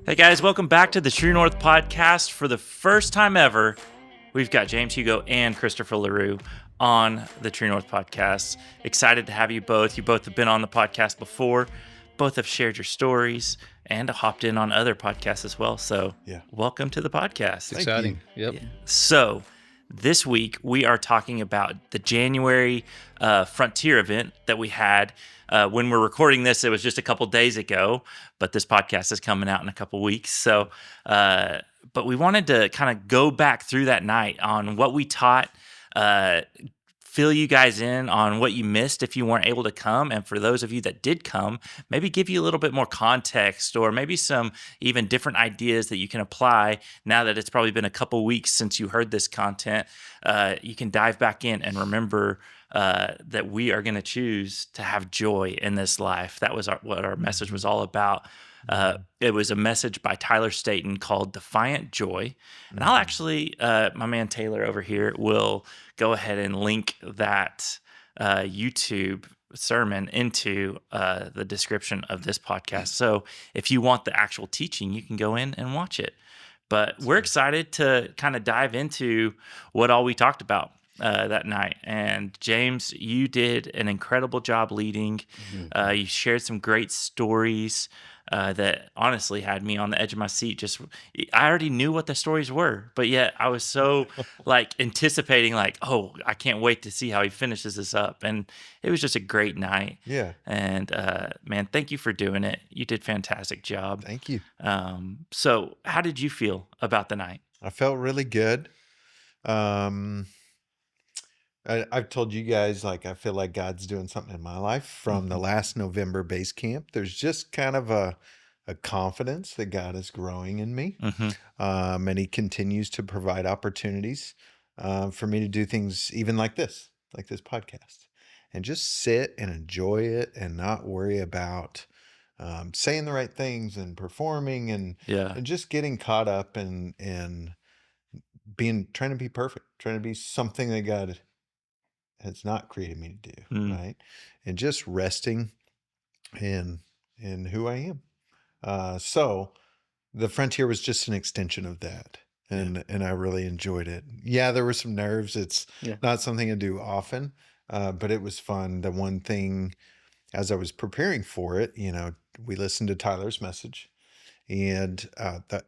Hey guys, welcome back to the True North podcast. For the first time ever, we've got James Hugo and Christopher LaRue on the True North podcast. Excited to have you both. You both have been on the podcast before. Both have shared your stories and hopped in on other podcasts as well. So, welcome to the podcast. It's exciting. Yep. Yeah. So, this week we are talking about the January Frontier event that we had. When we're recording this, it was just a couple days ago, but this podcast is coming out in a couple weeks. So, but we wanted to kind of go back through that night on what we taught, fill you guys in on what you missed if you weren't able to come. And for those of you that did come, maybe give you a little bit more context or maybe some even different ideas that you can apply now that it's probably been a couple weeks since you heard this content. You can dive back in and remember that we are going to choose to have joy in this life. That was what our message was all about. It was a message by Tyler Staton called Defiant Joy. And I'll actually, my man Taylor over here will go ahead and link that YouTube sermon into the description of this podcast. So if you want the actual teaching, you can go in and watch it. But we're excited to kind of dive into what all we talked about that night. And James, you did an incredible job leading. You shared some great stories that honestly had me on the edge of my seat. I already knew what the stories were, but yet I was so anticipating oh, I can't wait to see how he finishes this up. And it was just a great night. Yeah. And man, thank you for doing it. You did a fantastic job. Thank you. So how did you feel about the night? I felt really good. I've told you guys, I feel like God's doing something in my life from the last November base camp. There's just kind of a confidence that God is growing in me. And he continues to provide opportunities for me to do things even like this podcast, and just sit and enjoy it and not worry about saying the right things and performing and just getting caught up and trying to be perfect, trying to be something that God has not created me to do, right? And just resting in who I am. So the Frontier was just an extension of that. And I really enjoyed it. Yeah, there were some nerves. It's not something I do often, but it was fun. The one thing, as I was preparing for it, we listened to Tyler's message. And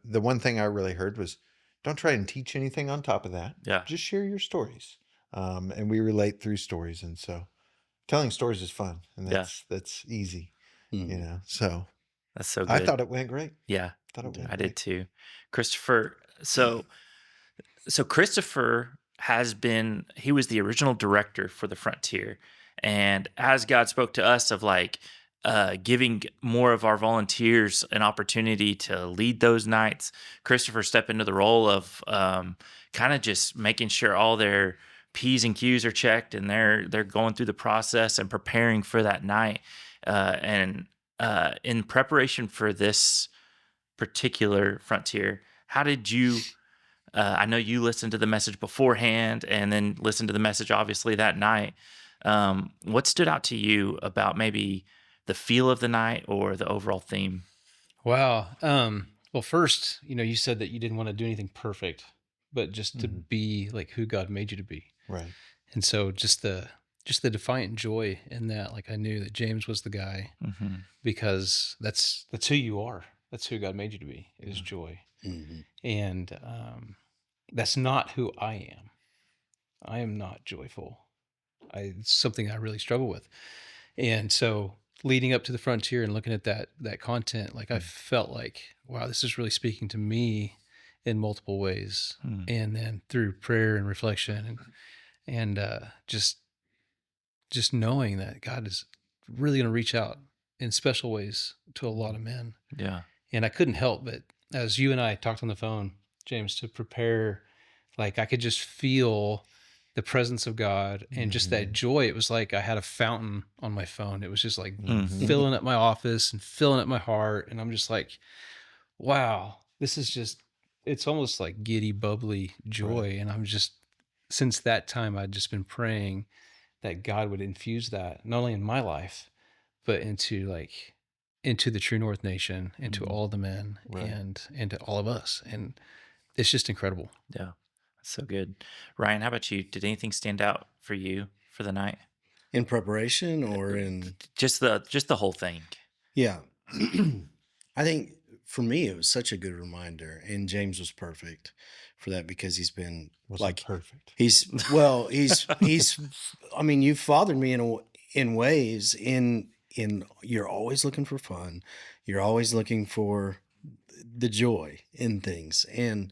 the one thing I really heard was, don't try and teach anything on top of that. Yeah. Just share your stories. And we relate through stories. And so telling stories is fun. And that's easy, so. That's so good. I thought it went great. Yeah, I did too. Christopher, so Christopher he was the original director for the Frontier. And as God spoke to us of giving more of our volunteers an opportunity to lead those nights, Christopher stepped into the role of kind of just making sure all their P's and Q's are checked and they're going through the process and preparing for that night. And in preparation for this particular Frontier, how did you, I know you listened to the message beforehand and then listened to the message obviously that night. What stood out to you about maybe the feel of the night or the overall theme? Wow. Well, first, you said that you didn't want to do anything perfect, but just to be like who God made you to be. Right. And so just the defiant joy in that, I knew that James was the guy because that's who you are. That's who God made you to be, is joy. And that's not who I am. I am not joyful. It's something I really struggle with. And so leading up to the Frontier and looking at that content, I felt wow, this is really speaking to me in multiple ways. And then through prayer and reflection and just knowing that God is really going to reach out in special ways to a lot of men. Yeah. And I couldn't help but, as you and I talked on the phone, James, to prepare, I could just feel the presence of God and just that joy. It was like I had a fountain on my phone. It was just filling up my office and filling up my heart. And I'm just wow, this is just, it's almost like giddy, bubbly joy. Right. And I'm just, since that time, I'd just been praying that God would infuse that, not only in my life, but into into the True North Nation, into Mhm. all the men, Right. and to all of us. And it's just incredible. Yeah, that's so good. Ryan, how about you? Did anything stand out for you for the night? In preparation or in Just the whole thing. yeah. I think for me it was such a good reminder, and James was perfect for that because he's been Wasn't like perfect. he's I mean, you've fathered me in ways in you're always looking for fun. You're always looking for the joy in things, and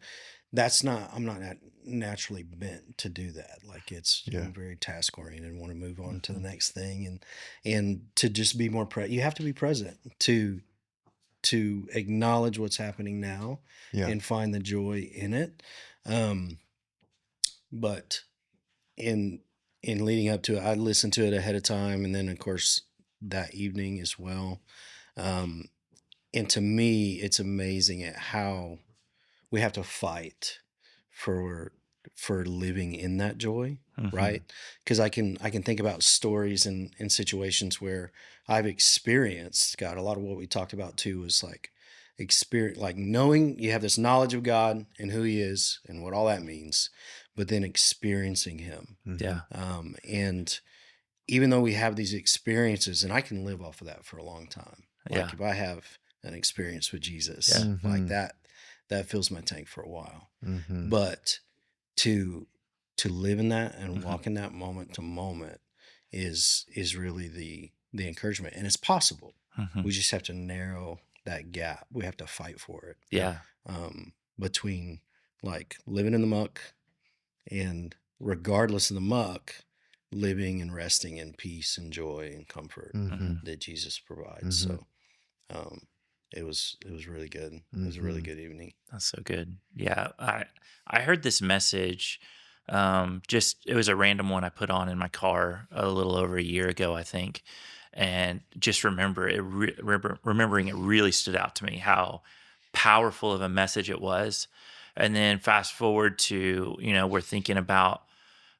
that's not I'm not naturally bent to do that. Like Yeah. I'm very task oriented and want to move on to the Mhm. next thing, and to just be more you have to be present to acknowledge what's happening now Yeah. and find the joy in it. um but in leading up to it, I listened to it ahead of time, and then of course that evening as well. um and to me it's amazing at how we have to fight for living in that joy, Mhm. right? Because I can think about stories and situations where I've experienced God. A lot of what we talked about too was like experience, like knowing you have this knowledge of God and who He is and what all that means, but then experiencing Him. Yeah. And even though we have these experiences, and I can live off of that for a long time. Yeah. Like if I have an experience with Jesus, Yeah. like Mhm. that fills my tank for a while. Mhm. But to live in that and Mhm. walk in that moment to moment is really the encouragement, and it's possible. Mhm. We just have to narrow that gap. We have to fight for it. Yeah. Between like living in the muck and regardless of the muck, living and resting in peace and joy and comfort Mhm. that Jesus provides. Mhm. So um, it was really good. It was a really Mhm. good evening. That's so good. Yeah, I heard this message. Just it was a random one I put on in my car a little over a year ago, I think, and just remembering it really stood out to me how powerful of a message it was. And then fast forward to we're thinking about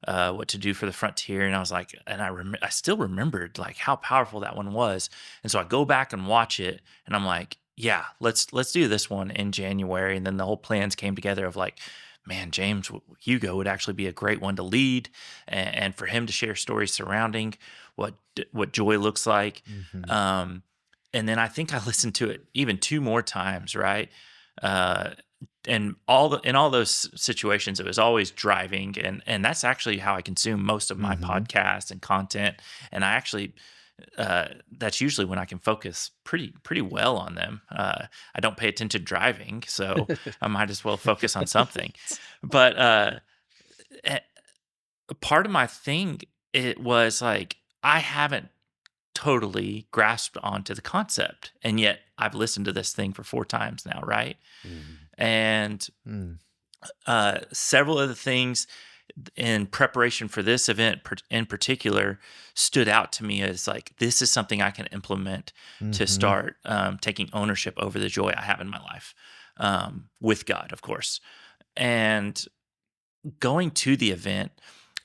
what to do for the frontier, and I was like, and I still remembered like how powerful that one was, and so I go back and watch it, and I'm like, yeah, let's do this one in January, and then the whole plans came together of like, man, James Hugo would actually be a great one to lead, and for him to share stories surrounding what joy looks like, Mhm. um, and then I think I listened to it even two more times, right? Uh, and in all those situations, it was always driving, and that's actually how I consume most of my Mhm. podcasts and content. And I actually that's usually when I can focus pretty well on them. I don't pay attention driving, so I might as well focus on something. But a part of my thing, it was like I haven't totally grasped onto the concept, and yet I've listened to this thing for 4 times now, right? Mhm. And Mm. several of the things in preparation for this event in particular stood out to me as like this is something I can implement to Mhm. start taking ownership over the joy I have in my life, with God, of course. And going to the event,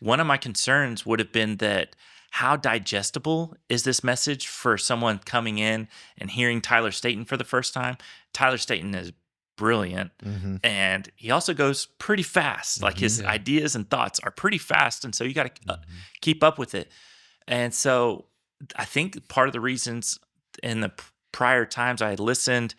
one of my concerns would have been that how digestible is this message for someone coming in and hearing Tyler Staton for the first time? Tyler Staton is brilliant, Mhm. and he also goes pretty fast. Like Mhm. his Yeah. ideas and thoughts are pretty fast, and so you got to Mhm. keep up with it. And so I think part of the reasons in the prior times I had listened,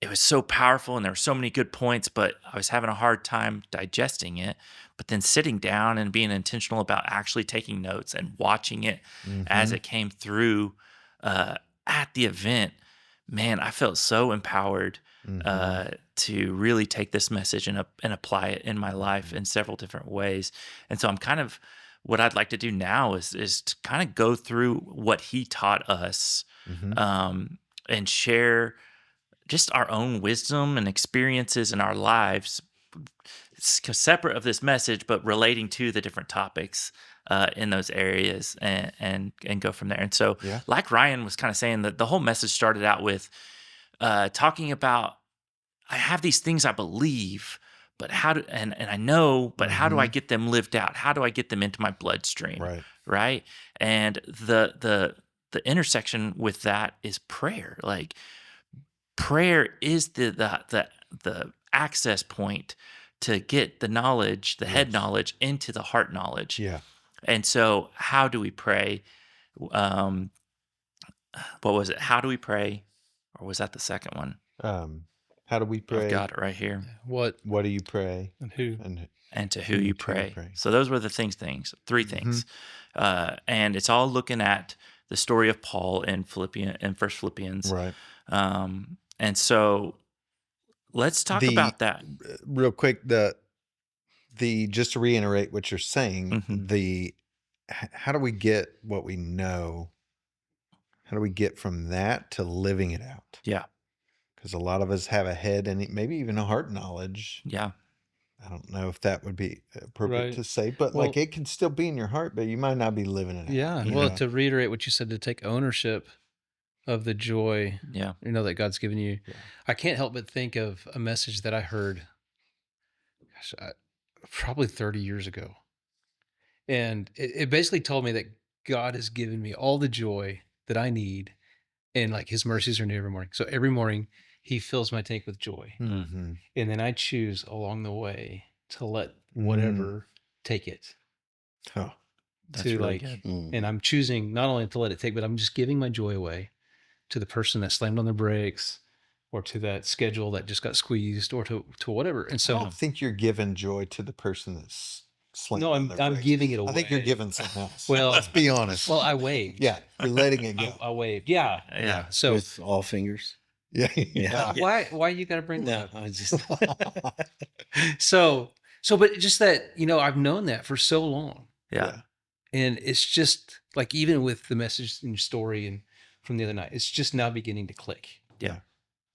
it was so powerful and there were so many good points, but I was having a hard time digesting it. But then sitting down and being intentional about actually taking notes and watching it as Mhm. it came through at the event, man, I felt so empowered Mhm. to really take this message and apply it in my life Mhm. in several different ways. And so I'm kind of what I'd like to do now is to kind of go through what he taught us, Mhm. um, and share just our own wisdom and experiences in our lives, separate of this message, but relating to the different topics in those areas, and go from there. And so, Yeah. like Ryan was kind of saying, that the whole message started out with talking about I have these things I believe, but how do and I know, but how do I Mhm. get them lived out? How do I get them into my bloodstream? Right. Right. And the the intersection with that is prayer. Like prayer is the access point to get the knowledge, the head Yes. knowledge into the heart knowledge. Yeah. And so how do we pray? Um, what was it? How do we pray? Or was that the second one? How do we I've pray? got it right here. What What do you pray? and who? And to who you to you pray. So those were the three things. And it's all looking at the story of Paul in First Philippians. Right. And so let's talk about that. Real quick, the just to reiterate what you're saying, how do we get what we know? How do we get from that to living it out? Yeah. Because a lot of us have a head and maybe even a heart knowledge. Yeah. I don't know if that would be appropriate Right. to say, but Well- like it can still be in your heart, but you might not be living it out. Yeah. you Well, know? to reiterate what you said, to take ownership of the joy, Yeah. that God's given you. Yeah. I can't help but think of a message that I heard, probably 30 years ago. And it basically told me that God has given me all the joy that I need, and like his mercies are new every morning. So every morning he fills my tank with joy. Mm-hmm. And then I choose along the way to let whatever take it. Oh, That's to really like, good. and I'm choosing not only to let it take, but I'm just giving my joy away to the person that slammed on their brakes, or to that schedule that just got squeezed, or to whatever. And I so, don't think you're giving joy to the person that's slammed no, on their I'm brakes. giving it away. I think you're giving something else. Well- let's be honest. Well, I waved. Yeah, you're letting it go. I waved. Yeah. Yeah. So With all fingers. Yeah. Yeah. why you got to bring that No, up? I just So, but just that, I've known that for so long. Yeah. And it's just like, even with the message in your story and from the other night, it's just now beginning to click. Yeah.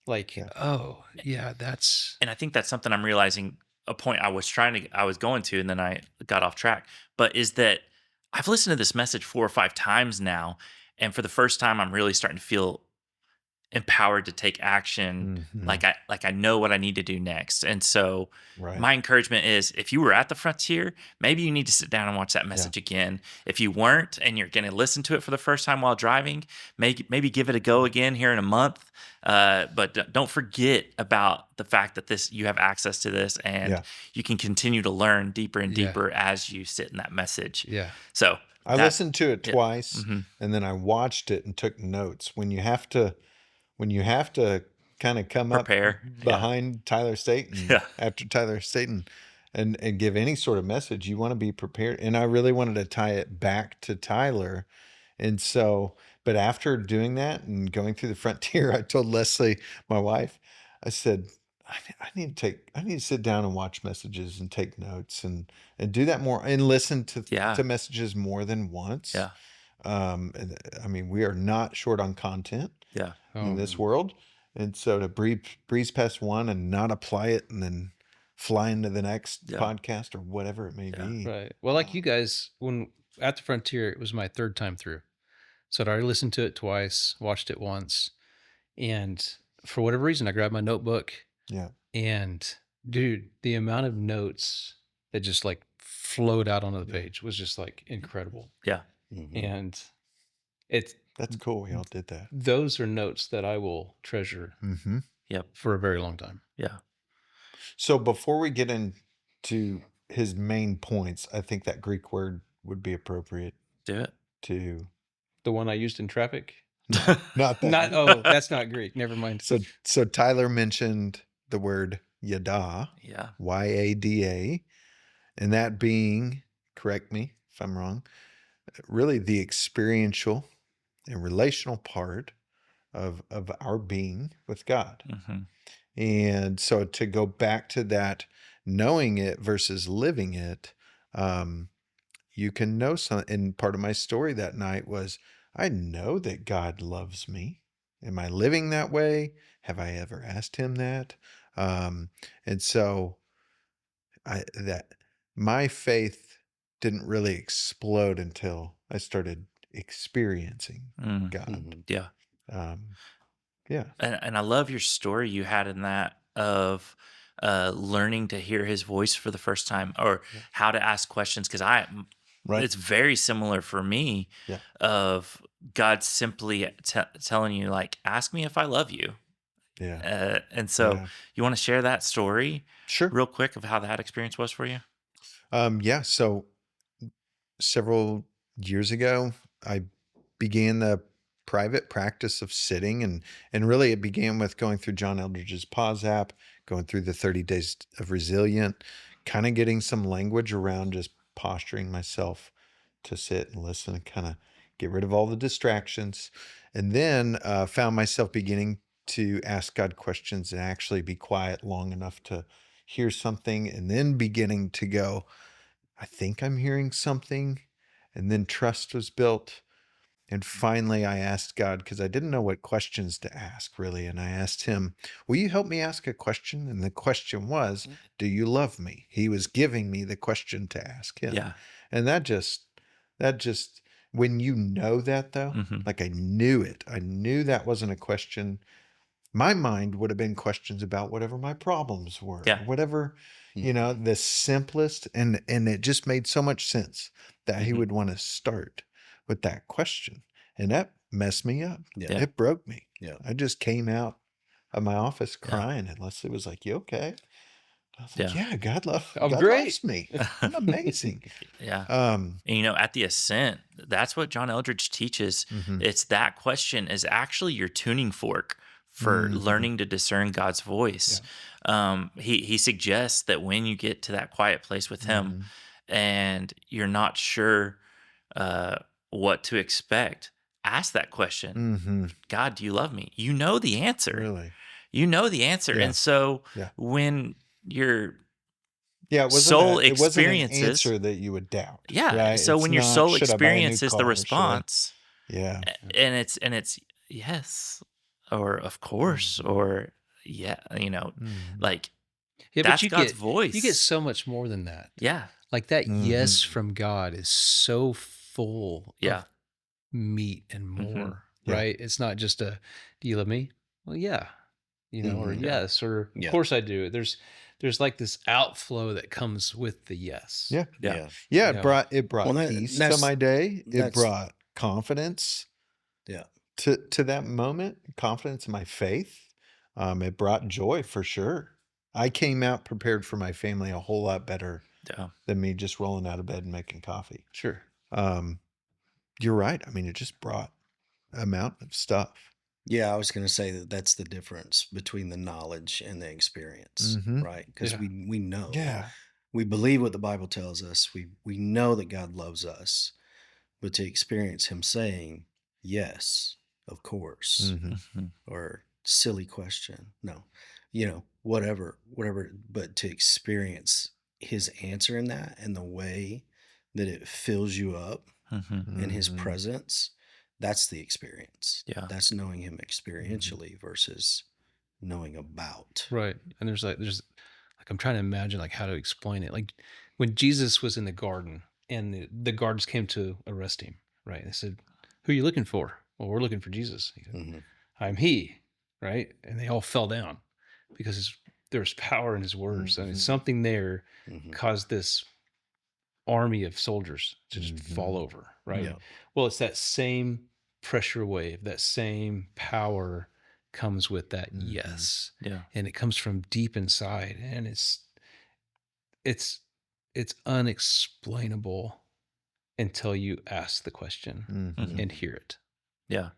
Like, Yeah. oh yeah, that's, And I think that's something I'm realizing, a point I was going to, and then I got off track, but is that I've listened to this message 4 or 5 times now. And for the first time, I'm really starting to feel empowered to take action. Mhm. Like I know what I need to do next. And so Right. my encouragement is, if you were at the frontier, maybe you need to sit down and watch that message again. If you weren't, and you're going to listen to it for the first time while driving, maybe give it a go again here in a month. But don't forget about the fact that you have access to this, and you can continue to learn deeper and Yeah. deeper as you sit in that message. yeah. So I listened to it twice, Mhm. and then I watched it and took notes. When you have to kind of come Prepare. up behind Tyler Staten, Yeah. after Tyler Staten, and give any sort of message, you want to be prepared. And I really wanted to tie it back to Tyler. And so, but after doing that and going through the frontier, I told Leslie, my wife, I said, I need to sit down and watch messages and take notes and do that more, and listen to messages more than once. Yeah. And I mean, we are not short on content Yeah. in this world. And so to breeze past one and not apply it and then fly into the next podcast or whatever it may be. Right. Well, like you guys, when at the frontier, it was my third time through. So I'd already listened to it twice, watched it once. And for whatever reason, I grabbed my notebook. Yeah. And dude, the amount of notes that just like flowed out onto the page was just like incredible. Yeah. And That's cool. We all did that. those are notes that I will treasure Mm-hmm. for a very long time. Yeah. So before we get into his main points, I think that Greek word would be appropriate Do it. to The one I used in traffic. not that. That's not Greek. Never mind. So Tyler mentioned the word yada, Yeah. Y-A-D-A, and that being, correct me if I'm wrong, really the experiential and relational part of our being with God. Mm-hmm. And so to go back to that, knowing it versus living it, you can know something. And part of my story that night was, I know that God loves me. Am I living that way? Have I ever asked him that? And so my faith didn't really explode until I started experiencing God. Yeah. Yeah. And I love your story you had in that of learning to hear his voice for the first time, or how to ask questions. Because Right. it's very similar for me Yeah. of God's simply telling you, like, ask me if I love you. Yeah. And so Yeah. you want to share that story Sure. real quick of how that experience was for you? Yeah. So several years ago, I began the private practice of sitting, and really it began with going through John Eldridge's Pause app, going through the 30 days of Resilient, kind of getting some language around just posturing myself to sit and listen and kind of get rid of all the distractions. And then found myself beginning to ask God questions and actually be quiet long enough to hear something, and then beginning to go, I think I'm hearing something. And then trust was built. And finally, I asked God, because I didn't know what questions to ask really. And I asked him, will you help me ask a question? And the question was, do you love me? He was giving me the question to ask him. Yeah. And that just, when you know that though, like I knew it, I knew that wasn't a question. My mind would have been questions about whatever my problems were, Yeah. whatever, the simplest, and it just made so much sense that he would want to start with that question. And that messed me up. Yeah. It broke me. Yeah. I just came out of my office Yeah. crying, and Leslie was like, you okay? I was like, Yeah. yeah, God I'm God great. loves me. I'm amazing. Yeah. Um, And, at the Ascent, that's what John Eldridge teaches. mhm, It's that question is actually your tuning fork for mhm, learning to discern God's voice. He suggests that when you get to that quiet place with Him mhm, and you're not sure what to expect, ask that question. mhm. God, do you love me? You know the answer. Really? You know the answer. Yeah. And so Yeah. when your Yeah, soul it wasn't an experiences, answer that you would doubt. yeah. Right? So It's when your not, soul should I buy a new experiences the car? Should I? response, Yeah. and it's yes, or of course, Mhm. or yeah, Mhm. like Yeah, but that's you God's get voice. so much more than that. Yeah, Like that yes Mhm. from God is so full yeah, of meat and more, Yeah. right? It's not just a, do you love me? Well, yeah, or Mhm. Yeah. yes, or of Yeah. course I do. There's like this outflow that comes with the yes. Yeah. yeah, Yeah. Yeah. You know? It brought Well, peace to that's my day. It that's brought confidence yeah. to that moment, confidence in my faith. It brought joy for sure. I came out prepared for my family a whole lot better yeah, than me just rolling out of bed and making coffee. Sure. You're right. I mean, it just brought a mountain of stuff. Yeah, I was going to say that that's the difference between the knowledge and the experience, Mhm. right? Because Yeah. we know, Yeah. we believe what the Bible tells us. We know that God loves us, but to experience Him saying yes, of course, Mhm. or silly question, no, whatever, but to experience His answer in that and the way that it fills you up in His Mhm. presence, that's the experience. yeah, That's knowing Him experientially versus knowing about. Right. And there's like I'm trying to imagine like how to explain it. Like when Jesus was in the garden and the guards came to arrest him, right? They said, who are you looking for? Well, we're looking for Jesus. He said, hmm I'm he, right? And they all fell down because there's power in his words. I mean, Mhm. something there hmm caused this army of soldiers to just fall Mhm. over, right? Yeah. Well, it's that same pressure wave, that same power comes with that Mhm. yes. yeah, And it comes from deep inside and it's it's unexplainable until you ask the question Mhm. and hear it. yeah.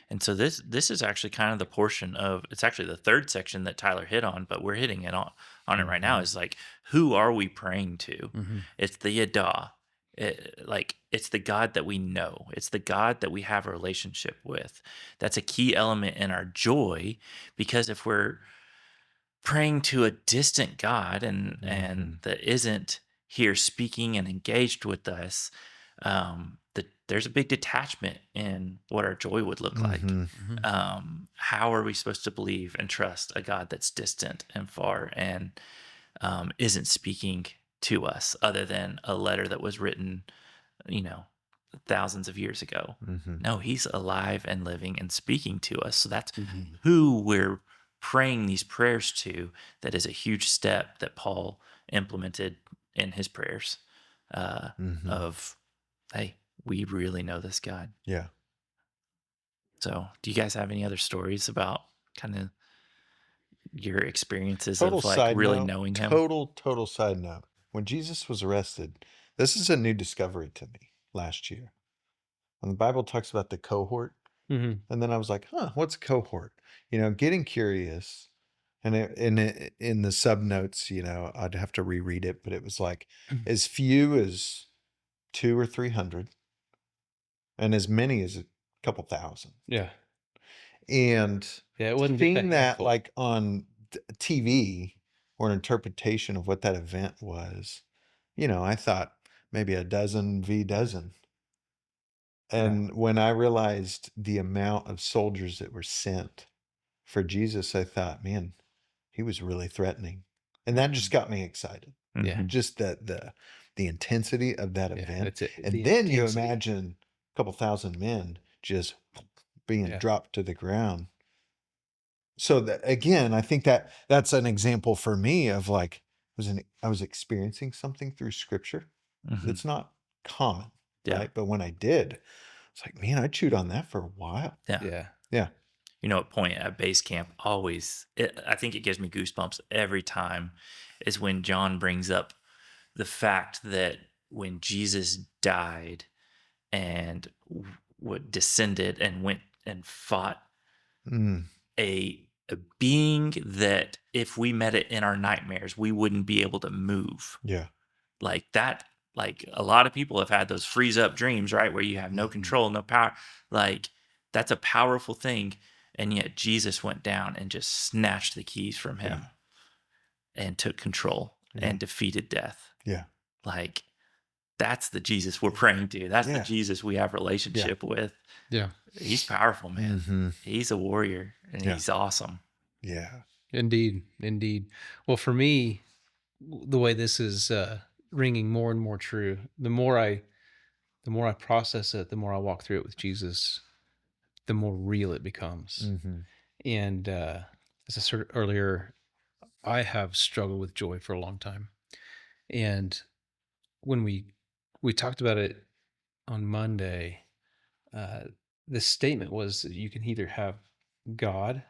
And so this is actually kind of the portion of it's actually the third section that Tyler hit on, but we're hitting it on it right now. Mhm. Is like, who are we praying to? Mm-hmm. It's the Yada. It's the God that we know. It's the God that we have a relationship with. That's a key element in our joy, because if we're praying to a distant God and Mhm. that isn't here speaking and engaged with us, there's a big detachment in what our joy would look like. Mhm. Mm-hmm. How are we supposed to believe and trust a God that's distant and far and isn't speaking to us other than a letter that was written, thousands of years ago? Mhm. No, he's alive and living and speaking to us. So that's hmm who we're praying these prayers to. That is a huge step that Paul implemented in his prayers Mhm. of, hey, we really know this God. Yeah. So, do you guys have any other stories about kind of your experiences Total of like side really note. knowing him? Total side note. When Jesus was arrested, this is a new discovery to me last year. When the Bible talks about the cohort, Mm-hmm. and then I was like, what's a cohort? Getting curious. And in the subnotes, I'd have to reread it, but it was like as few as 200 or 300 and as many as a couple thousand. Yeah. And Yeah, it wasn't just a seeing that handful. like on TV or an interpretation of what that event was, I thought maybe a dozen v dozen. And when I realized the amount of soldiers that were sent for Jesus, I thought, man, he was really threatening. And that just got me excited. Yeah. Just the intensity of that Yeah, event. that's it. And The then you intensity. imagine a couple thousand men just being Yeah. dropped to the ground. So that again, I think that's an example for me of like I was experiencing something through scripture that's not common, Yeah. right? But when I did, it's like, man, I chewed on that for a while. Yeah. Yeah. A point at base camp always, I think it gives me goosebumps every time, is when John brings up the fact that when Jesus died and what descended and went and fought a being that if we met it in our nightmares, we wouldn't be able to move. Yeah. Like that, like a lot of people have had those freeze up dreams, right? Where you have no control, no power. Like that's a powerful thing. And yet Jesus went down and just snatched the keys from him and took control and defeated death. Yeah. Like that's the Jesus we're praying to. That's the Jesus we have relationship with. Yeah. He's powerful, man. He's a warrior and he's awesome. Yeah. Indeed. Indeed. Well, for me, the way this is ringing more and more true, the more I process it, the more I walk through it with Jesus, the more real it becomes. And as I said earlier, I have struggled with joy for a long time. And when we talked about it on Monday, the statement was that you can either have God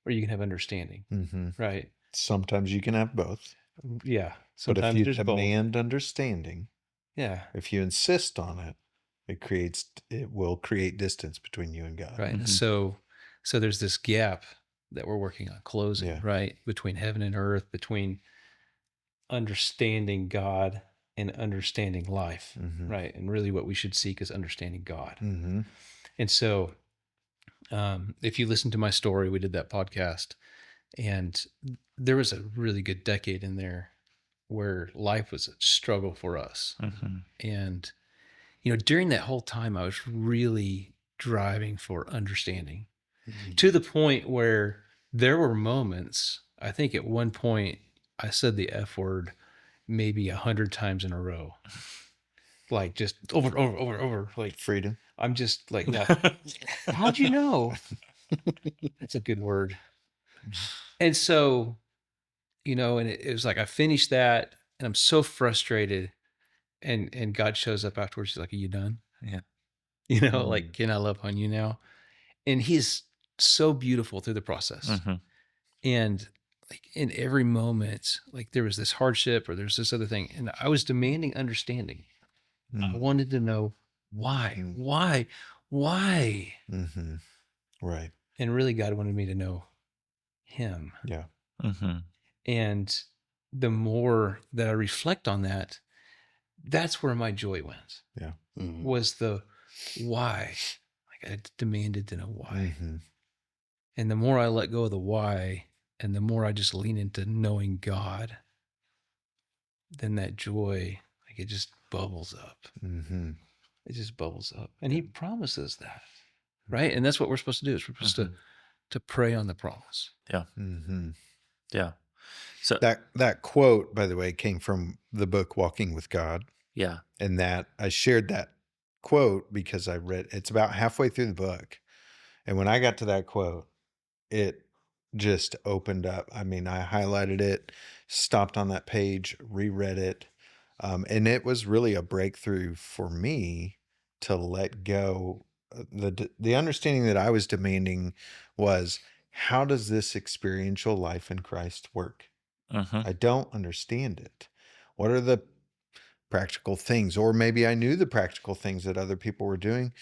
or you can have understanding, right? Sometimes you can have both. Yeah. But if Sometimes you there's both. demand understanding, Yeah. if you insist on it, it will create distance between you and God. Right. So there's this gap that we're working on closing, right? Between heaven and earth, between understanding God and understanding life, right? And really what we should seek is understanding God. And so if you listen to my story, we did that podcast, and there was a really good decade in there where life was a struggle for us. And, during that whole time, I was really driving for understanding to the point where there were moments, I think at one point I said the F word maybe 100 times in a row. Like just over, like freedom. I'm just like, yeah. How'd you know? That's a good word. And so, and it was like, I finished that and I'm so frustrated, and God shows up afterwards. He's like, are you done? Yeah. Like, can I love on you now? And he's so beautiful through the process. And like in every moment, like there was this hardship or there's this other thing. And I was demanding understanding. I wanted to know why. Right. And really God wanted me to know him. Yeah. And the more that I reflect on that, that's where my joy went. Yeah. Was the why. Like I demanded to know why. And the more I let go of the why, and the more I just lean into knowing God, then that joy, like it just bubbles up. It just bubbles up. And he promises that, right? And that's what we're supposed to do, is we're supposed to pray on the promise. Yeah. Yeah. So that quote, by the way, came from the book Walking with God. Yeah. And that I shared that quote because I read, it's about halfway through the book. And when I got to that quote, it just opened up. I mean, I highlighted it, stopped on that page, reread it. And it was really a breakthrough for me to let go the understanding that I was demanding was, how does this experiential life in Christ work? I don't understand it. What are the practical things? Or maybe I knew the practical things that other people were doing,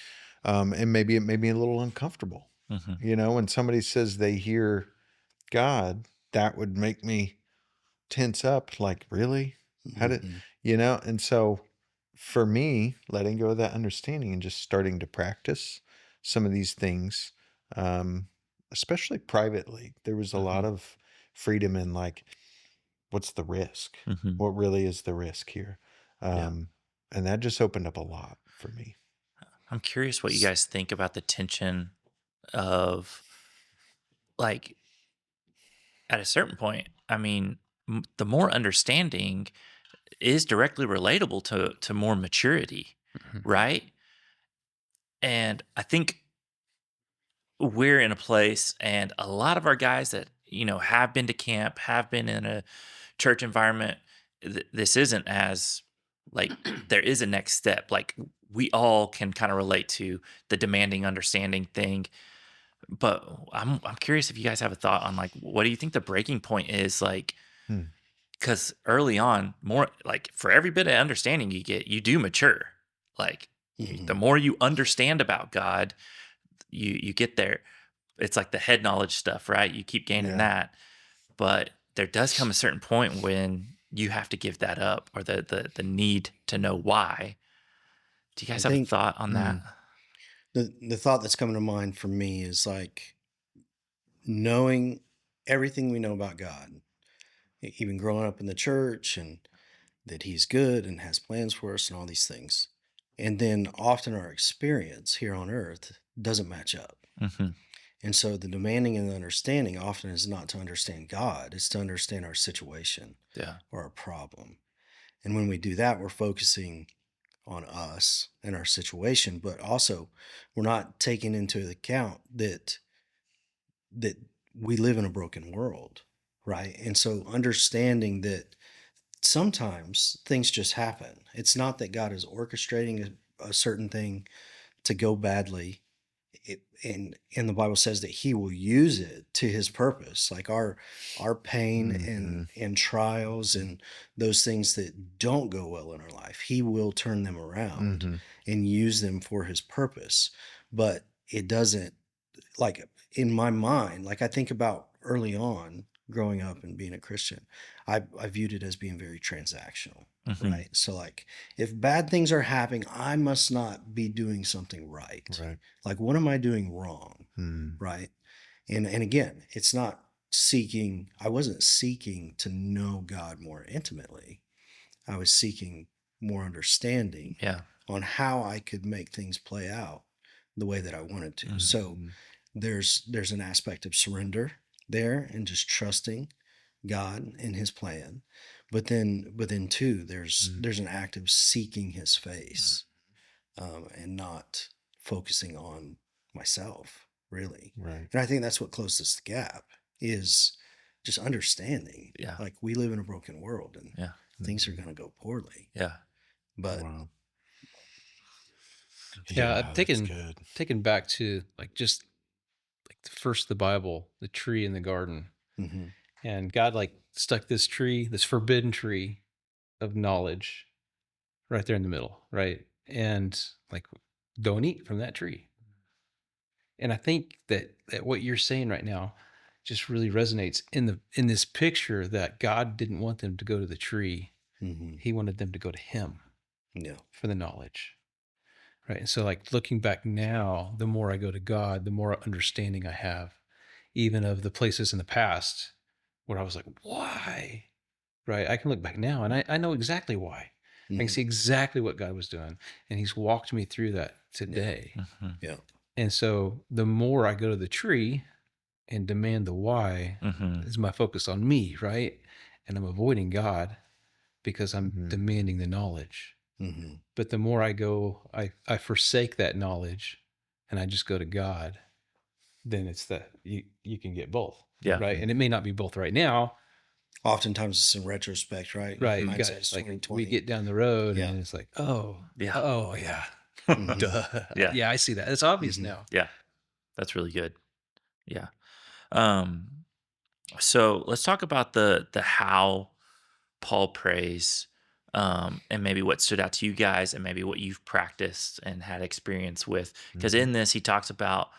and maybe it made me a little uncomfortable. When somebody says they hear God, that would make me tense up. Like, really? How did And so for me, letting go of that understanding and just starting to practice some of these things, especially privately, there was a lot of freedom in, like, what's the risk? What really is the risk here? And that just opened up a lot for me. I'm curious what you guys think about the tension of, like, at a certain point, I mean, the more understanding is directly relatable to more maturity, right? And I think we're in a place, and a lot of our guys that have been to camp, have been in a church environment, this isn't as, like, there is a next step. Like, we all can kind of relate to the demanding understanding thing. But I'm curious if you guys have a thought on, like, what do you think the breaking point is? Like, because early on, more like, for every bit of understanding you get, you do mature. Like, the more you understand about God, you get there. It's like the head knowledge stuff, right? You keep gaining that, but there does come a certain point when you have to give that up, or the need to know why. Do you guys have a thought on that? The thought that's coming to mind for me is, like, knowing everything we know about God, even growing up in the church, and that he's good and has plans for us and all these things. And then often our experience here on earth doesn't match up. And so the demanding and the understanding often is not to understand God, it's to understand our situation or our problem. And when we do that, we're focusing on us and our situation, but also we're not taking into account that we live in a broken world, right? And so understanding that sometimes things just happen. It's not that God is orchestrating a certain thing to go badly. And the Bible says that he will use it to his purpose, like our pain and trials and those things that don't go well in our life. He will turn them around and use them for his purpose. But it doesn't, like, in my mind, like, I think about early on growing up and being a Christian, I viewed it as being very transactional, right? So, like, if bad things are happening, I must not be doing something right. Like, what am I doing wrong? Right? And again, it's not I wasn't seeking to know God more intimately. I was seeking more understanding on how I could make things play out the way that I wanted to. So there's an aspect of surrender there and just trusting God and his plan. But then too, there's an act of seeking his face, and not focusing on myself, really. Right. And I think that's what closes the gap, is just understanding. Like, we live in a broken world, and things are going to go poorly. But I'm taken back to, like, just like the Bible, the tree in the garden, and God, like, stuck this forbidden tree of knowledge right there in the middle, right? And, like, don't eat from that tree. And I think that what you're saying right now just really resonates in this picture, that God didn't want them to go to the tree. He wanted them to go to him for the knowledge. Right. And so, like, looking back now, the more I go to God, the more understanding I have, even of the places in the past where I was like, why? Right. I can look back now and I know exactly why. I can see exactly what God was doing. And he's walked me through that today. And so the more I go to the tree and demand the why, is my focus on me, right? And I'm avoiding God because I'm demanding the knowledge. But the more I go, I forsake that knowledge and I just go to God, then it's that you can get both. Right. And it may not be both right now. Oftentimes it's in retrospect, right? Right. Like, we get down the road and it's like, oh yeah. Duh. Yeah. Yeah, I see that. It's obvious now. Yeah. That's really good. Yeah. Um, so let's talk about the how Paul prays, and maybe what stood out to you guys, and maybe what you've practiced and had experience with. Because in this, he talks about,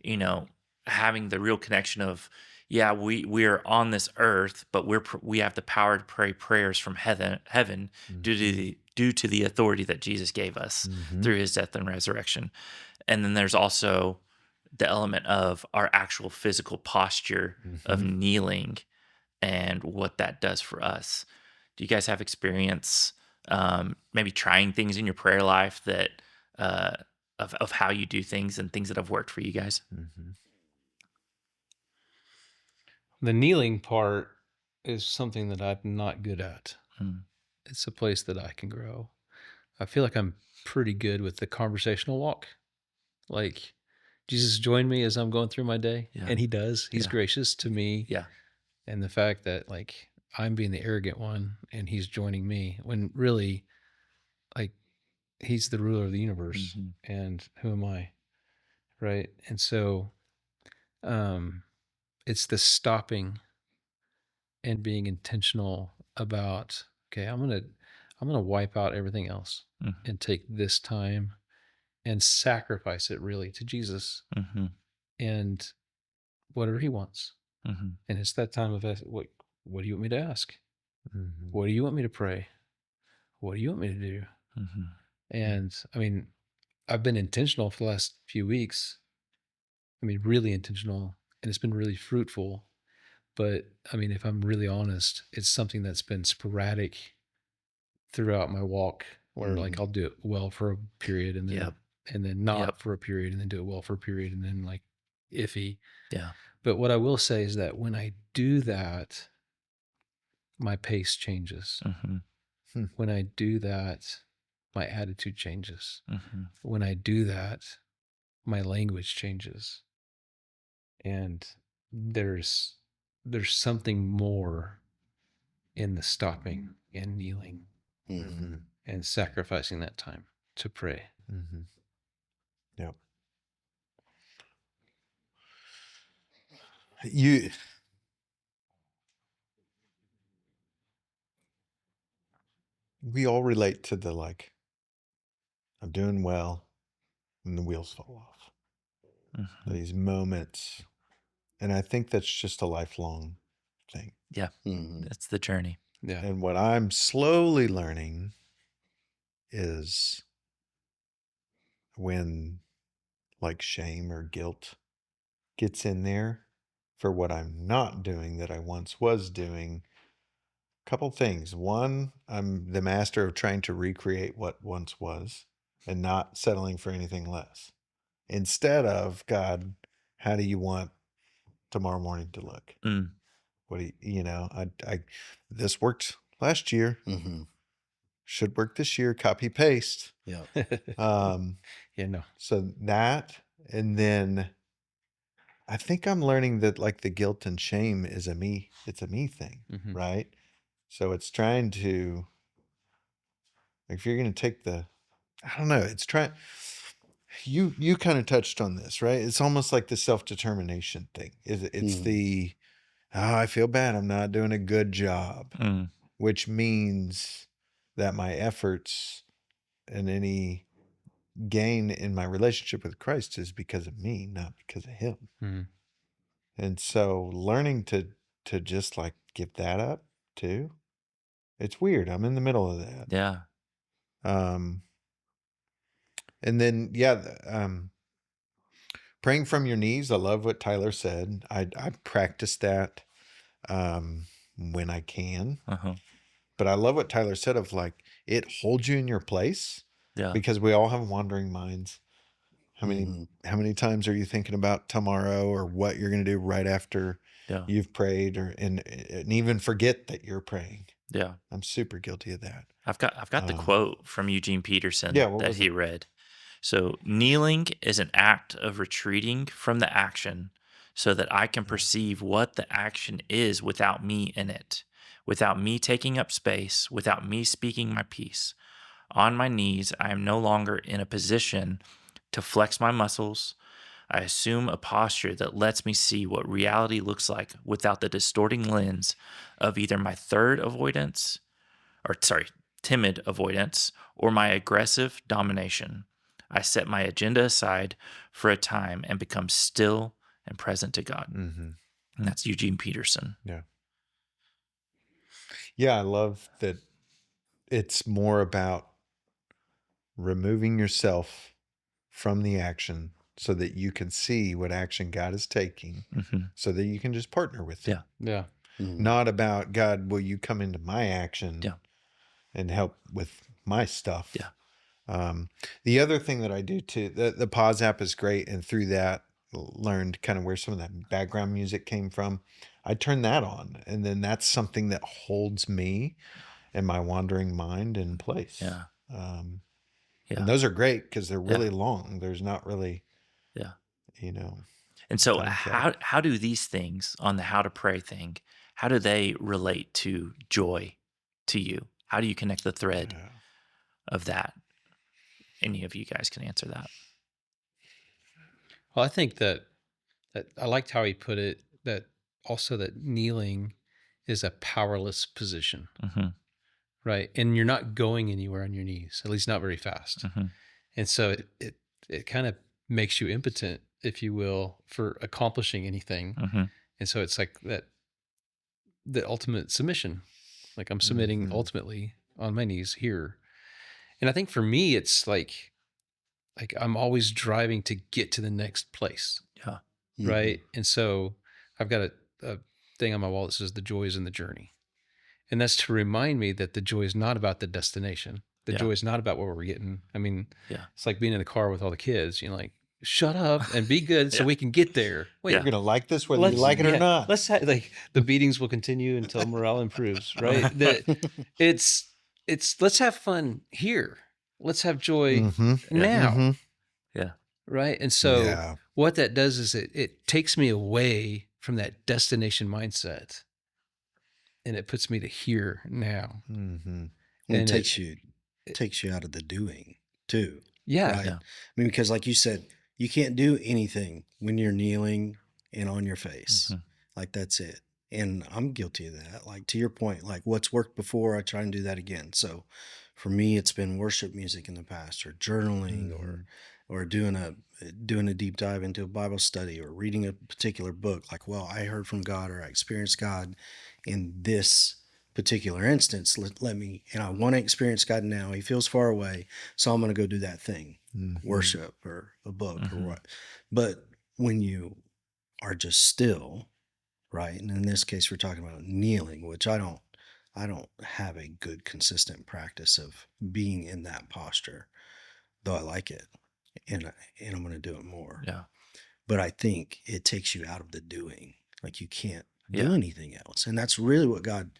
you know, having the real connection of, yeah, we're on this earth, but we have the power to pray prayers from heaven due to the authority that Jesus gave us through his death and resurrection. And then there's also the element of our actual physical posture of kneeling and what that does for us. Do you guys have experience, maybe trying things in your prayer life that of how you do things and things that have worked for you guys? The kneeling part is something that I'm not good at. Mm. It's a place that I can grow. I feel like I'm pretty good with the conversational walk. Like Jesus joined me as I'm going through my day, Yeah. and he does. He's Yeah. gracious to me. Yeah. And the fact that like I'm being the arrogant one and he's joining me when really like he's the ruler of the universe and who am I? Right. And so it's the stopping and being intentional about, okay, I'm gonna wipe out everything else and take this time and sacrifice it really to Jesus and whatever he wants. And it's that time of what do you want me to ask? What do you want me to pray? What do you want me to do? And I mean, I've been intentional for the last few weeks. I mean, really intentional, and it's been really fruitful. But I mean, if I'm really honest, it's something that's been sporadic throughout my walk where like I'll do it well for a period and then not for a period and then do it well for a period and then like iffy. Yeah. But what I will say is that when I do that, my pace changes. When I do that, my attitude changes. When I do that, my language changes. And there's something more in the stopping and kneeling and sacrificing that time to pray. Yep. We all relate to the like, I'm doing well, and the wheels fall off. These moments, and I think that's just a lifelong thing. Yeah, that's the journey. Yeah. And what I'm slowly learning is when like shame or guilt gets in there for what I'm not doing that I once was doing. Couple things. One, I'm the master of trying to recreate what once was and not settling for anything less. Instead of, God, how do you want tomorrow morning to look? What do you know, I this worked last year. Should work this year, copy paste. Yeah. So that, and then I think I'm learning that like the guilt and shame is it's a me thing, right? So it's trying to, if you're going to take I don't know, it's trying, you kind of touched on this, right? It's almost like the self-determination thing. It's the, I feel bad, I'm not doing a good job, which means that my efforts and any gain in my relationship with Christ is because of me, not because of him. And so learning to just like give that up too. It's weird. I'm in the middle of that. Yeah. And then praying from your knees. I love what Tyler said. I practice that when I can. But I love what Tyler said of like it holds you in your place. Yeah. Because we all have wandering minds. How many times are you thinking about tomorrow or what you're going to do right after you've prayed, or and even forget that you're praying? Yeah, I'm super guilty of that. I've got the quote from Eugene Peterson that he read. So, kneeling is an act of retreating from the action so that I can perceive what the action is without me in it, without me taking up space, without me speaking my piece. On my knees, I am no longer in a position to flex my muscles. I assume a posture that lets me see what reality looks like without the distorting lens of either my timid avoidance, or my aggressive domination. I set my agenda aside for a time and become still and present to God. Mm-hmm. And that's Eugene Peterson. Yeah. Yeah, I love that it's more about removing yourself from the action so that you can see what action God is taking, so that you can just partner with Him. Yeah. Not about, God, will you come into my action and help with my stuff? The other thing that I do too, the Pause app is great, and through that learned kind of where some of that background music came from. I turn that on, and then that's something that holds me and my wandering mind in place. And those are great because they're really long. There's not really, And so time cap. how do these things on the how to pray thing, how do they relate to joy to you? How do you connect the thread of that? Any of you guys can answer that. Well, I think that I liked how he put it, that also that kneeling is a powerless position, right? And you're not going anywhere on your knees, at least not very fast. And so it kind of makes you impotent, if you will, for accomplishing anything. And so it's like the ultimate submission. Like I'm submitting ultimately on my knees here. And I think for me, it's like I'm always driving to get to the next place. Right. And so I've got a thing on my wall that says the joy is in the journey. And that's to remind me that the joy is not about the destination. The joy is not about where we're getting. I mean, it's like being in the car with all the kids, like, shut up and be good so we can get there. Wait, you're going to like this whether you like it or not. Let's have, the beatings will continue until morale improves, right? It's let's have fun here. Let's have joy now. Right. And so what that does is it takes me away from that destination mindset, and it puts me to here now. And it takes you out of the doing too. Yeah. Right? I mean, because like you said, you can't do anything when you're kneeling and on your face. Like that's it. And I'm guilty of that. Like to your point, like what's worked before, I try and do that again. So for me, it's been worship music in the past, or journaling, or doing a deep dive into a Bible study, or reading a particular book. Like, well, I heard from God, or I experienced God in this particular instance. Let me, and I want to experience God now. He feels far away, so I'm going to go do that thing, worship or a book or what. But when you are just still, right? And in this case, we're talking about kneeling, which I don't have a good consistent practice of being in that posture, though I like it, and I'm going to do it more. But I think it takes you out of the doing. Like you can't do anything else, and that's really what God,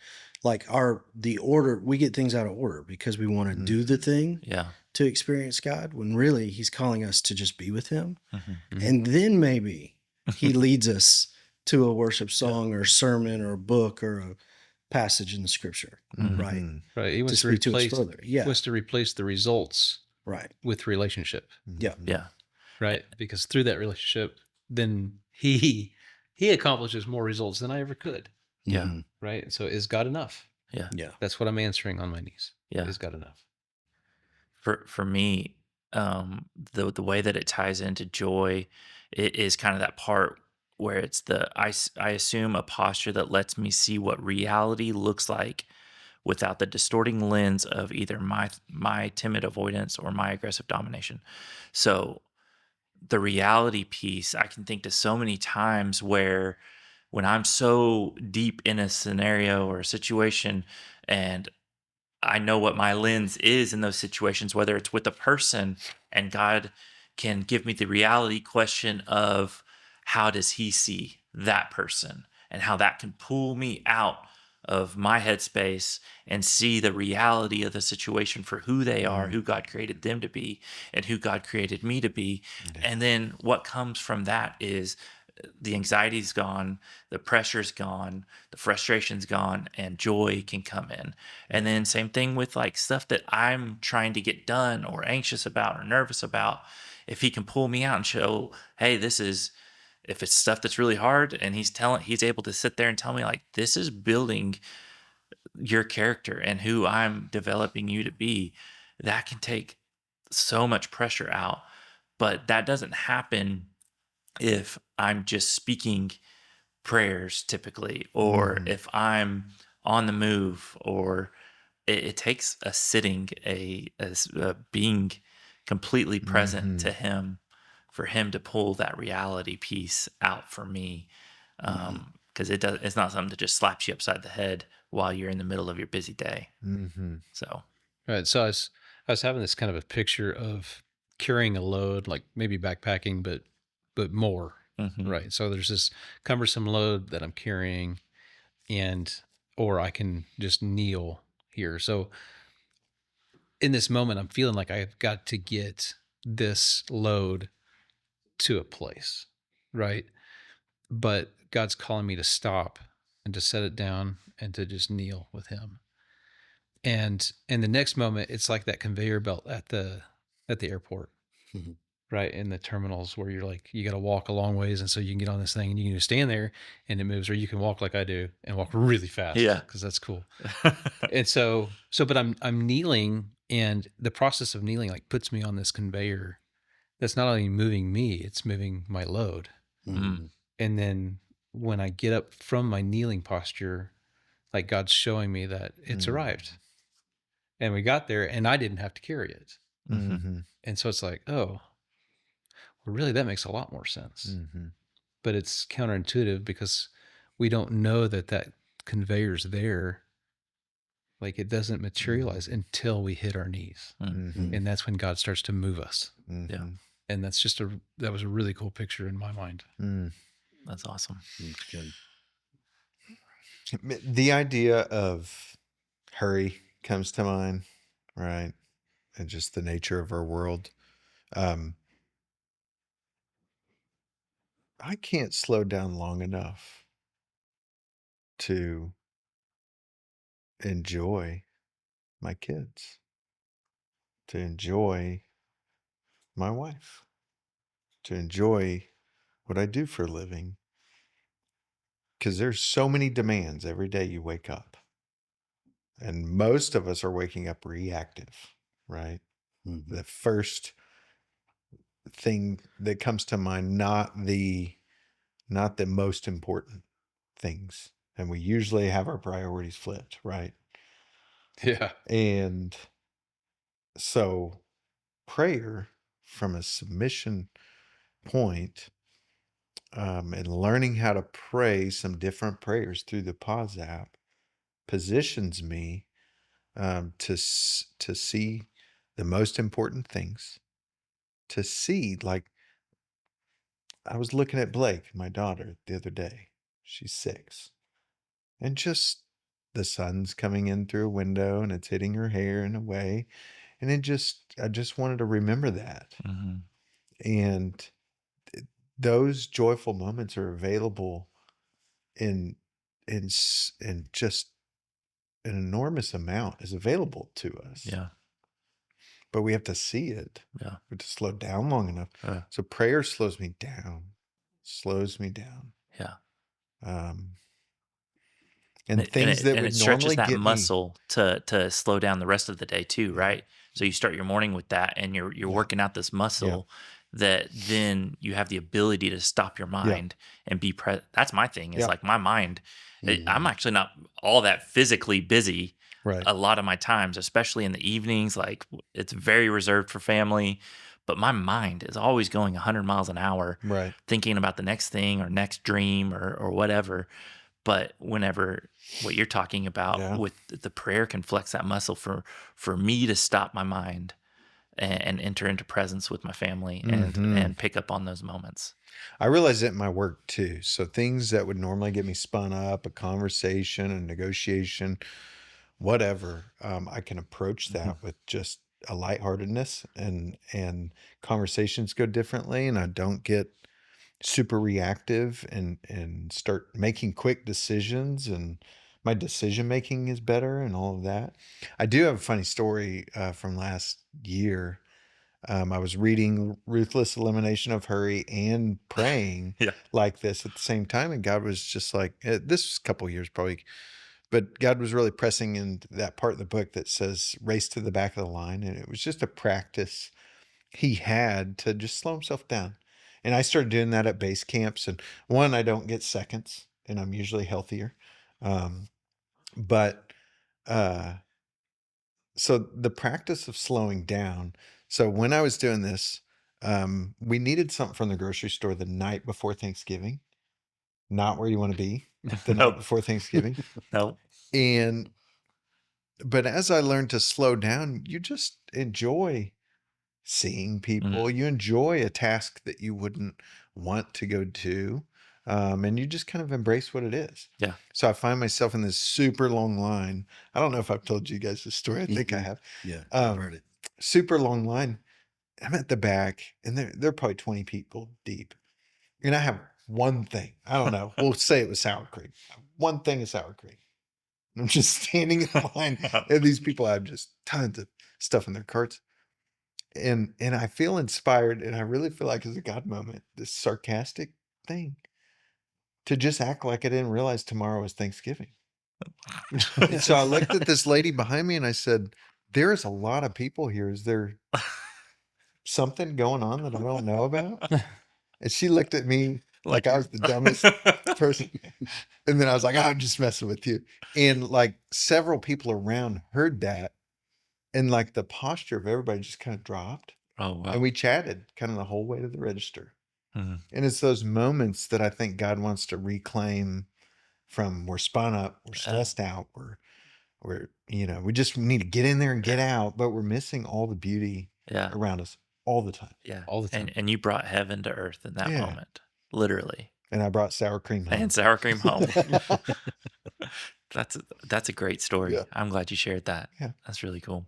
like the order. We get things out of order because we want to do the thing to experience God, when really He's calling us to just be with Him, and then maybe He leads us to a worship song or sermon or a book or a passage in the Scripture, right? Right. He wants to replace He wants to replace the results, with relationship. Right. Because through that relationship, then He accomplishes more results than I ever could. Right. And so is God enough? That's what I'm answering on my knees. Is God enough? For me, the way that it ties into joy, it is kind of that part where it's I assume a posture that lets me see what reality looks like without the distorting lens of either my timid avoidance or my aggressive domination. So the reality piece, I can think to so many times where when I'm so deep in a scenario or a situation, and I know what my lens is in those situations, whether it's with a person, and God can give me the reality question of how does He see that person, and how that can pull me out of my headspace and see the reality of the situation for who they are, who God created them to be, and who God created me to be. And then what comes from that is the anxiety's gone, the pressure's gone, the frustration's gone, and joy can come in. And then same thing with like stuff that I'm trying to get done or anxious about or nervous about. If he can pull me out and show, hey, this is, if it's stuff that's really hard and he's able to sit there and tell me like, this is building your character and who I'm developing you to be, that can take so much pressure out. But that doesn't happen if I'm just speaking prayers typically, or if I'm on the move, or it takes a sitting, a being completely present to him for him to pull that reality piece out for me. Because it's not something that just slaps you upside the head while you're in the middle of your busy day. So, Right. So I was having this kind of a picture of carrying a load, like maybe backpacking, but more. Right. So there's this cumbersome load that I'm carrying, or I can just kneel here. So in this moment, I'm feeling like I've got to get this load to a place, right? But God's calling me to stop and to set it down and to just kneel with him. And in the next moment, it's like that conveyor belt at the airport, right? In the terminals where you're like, you got to walk a long ways. And so you can get on this thing and you can just stand there and it moves, or you can walk like I do and walk really fast. Yeah. Cause that's cool. And but I'm kneeling, and the process of kneeling like puts me on this conveyor that's not only moving me, it's moving my load. And then when I get up from my kneeling posture, like God's showing me that it's arrived. And we got there and I didn't have to carry it. And so it's like, oh, well, really, that makes a lot more sense. But it's counterintuitive because we don't know that conveyor's there. Like it doesn't materialize until we hit our knees. And that's when God starts to move us. Yeah. And that's that was a really cool picture in my mind. That's awesome. Good. The idea of hurry comes to mind, right? And just the nature of our world. I can't slow down long enough to enjoy my kids, to enjoy my wife, to enjoy what I do for a living. Because there's so many demands every day you wake up. And most of us are waking up reactive, right? The first thing that comes to mind, not the most important things. And we usually have our priorities flipped, right? Yeah. And so prayer from a submission point, and learning how to pray some different prayers through the Pause app positions me to see the most important things, to see, like, I was looking at Blake, my daughter, the other day. She's 6. And just the sun's coming in through a window and it's hitting her hair in a way. And I just wanted to remember that. And those joyful moments are available in just an enormous amount is available to us. Yeah. But we have to see it. Yeah. We have to slow down long enough. So prayer slows me down. Yeah. And things that would it stretches normally that get muscle to slow down the rest of the day too, right? So you start your morning with that, and you're working out this muscle that then you have the ability to stop your mind and be present. That's my thing. Is like my mind. I'm actually not all that physically busy. Right. A lot of my times, especially in the evenings, like it's very reserved for family. But my mind is always going 100 miles an hour, Right. thinking about the next thing or next dream or whatever. But whenever what you're talking about with the prayer can flex that muscle for me to stop my mind and enter into presence with my family and pick up on those moments. I realize it in my work too. So things that would normally get me spun up, a conversation, a negotiation, whatever, I can approach that with just a lightheartedness, and conversations go differently, and I don't get super reactive and start making quick decisions, and my decision making is better and all of that. I do have a funny story from last year. I was reading Ruthless Elimination of Hurry and praying Yeah. like this at the same time, and God was just like, this was a couple years probably, but God was really pressing in that part of the book that says race to the back of the line, and it was just a practice he had to just slow himself down. And I started doing that at base camps. And one, I don't get seconds, and I'm usually healthier. Um, but so the practice of slowing down. So when I was doing this, we needed something from the grocery store the night before Thanksgiving, not where you want to be the night Nope. before Thanksgiving. Nope. But as I learned to slow down, you just enjoy seeing people. You enjoy a task that you wouldn't want to go to. And you just kind of embrace what it is. Yeah. So I find myself in this super long line. I don't know if I've told you guys this story. I think I have. Yeah, I've heard it. Super long line. I'm at the back, and they're probably 20 people deep. And I have one thing. I don't know. We'll say it was sour cream. One thing is sour cream. I'm just standing in line, and these people have just tons of stuff in their carts. And I feel inspired, and I really feel like it's a God moment, this sarcastic thing, to just act like I didn't realize tomorrow was Thanksgiving. So I looked at this lady behind me and I said, there is a lot of people here. Is there something going on that I don't know about? And she looked at me like I was the dumbest person. And then I was like, I'm just messing with you. And like several people around heard that. And like the posture of everybody just kind of dropped. Oh, wow. And we chatted kind of the whole way to the register. Mhm. And it's those moments that I think God wants to reclaim from we're spun up, we're stressed out, we're we just need to get in there and get out, but we're missing all the beauty Yeah. around us all the time. Yeah. All the time. And you brought heaven to earth in that Yeah. moment, literally. And I brought sour cream home. And sour cream home. That's a great story. Yeah. I'm glad you shared that. Yeah. That's really cool.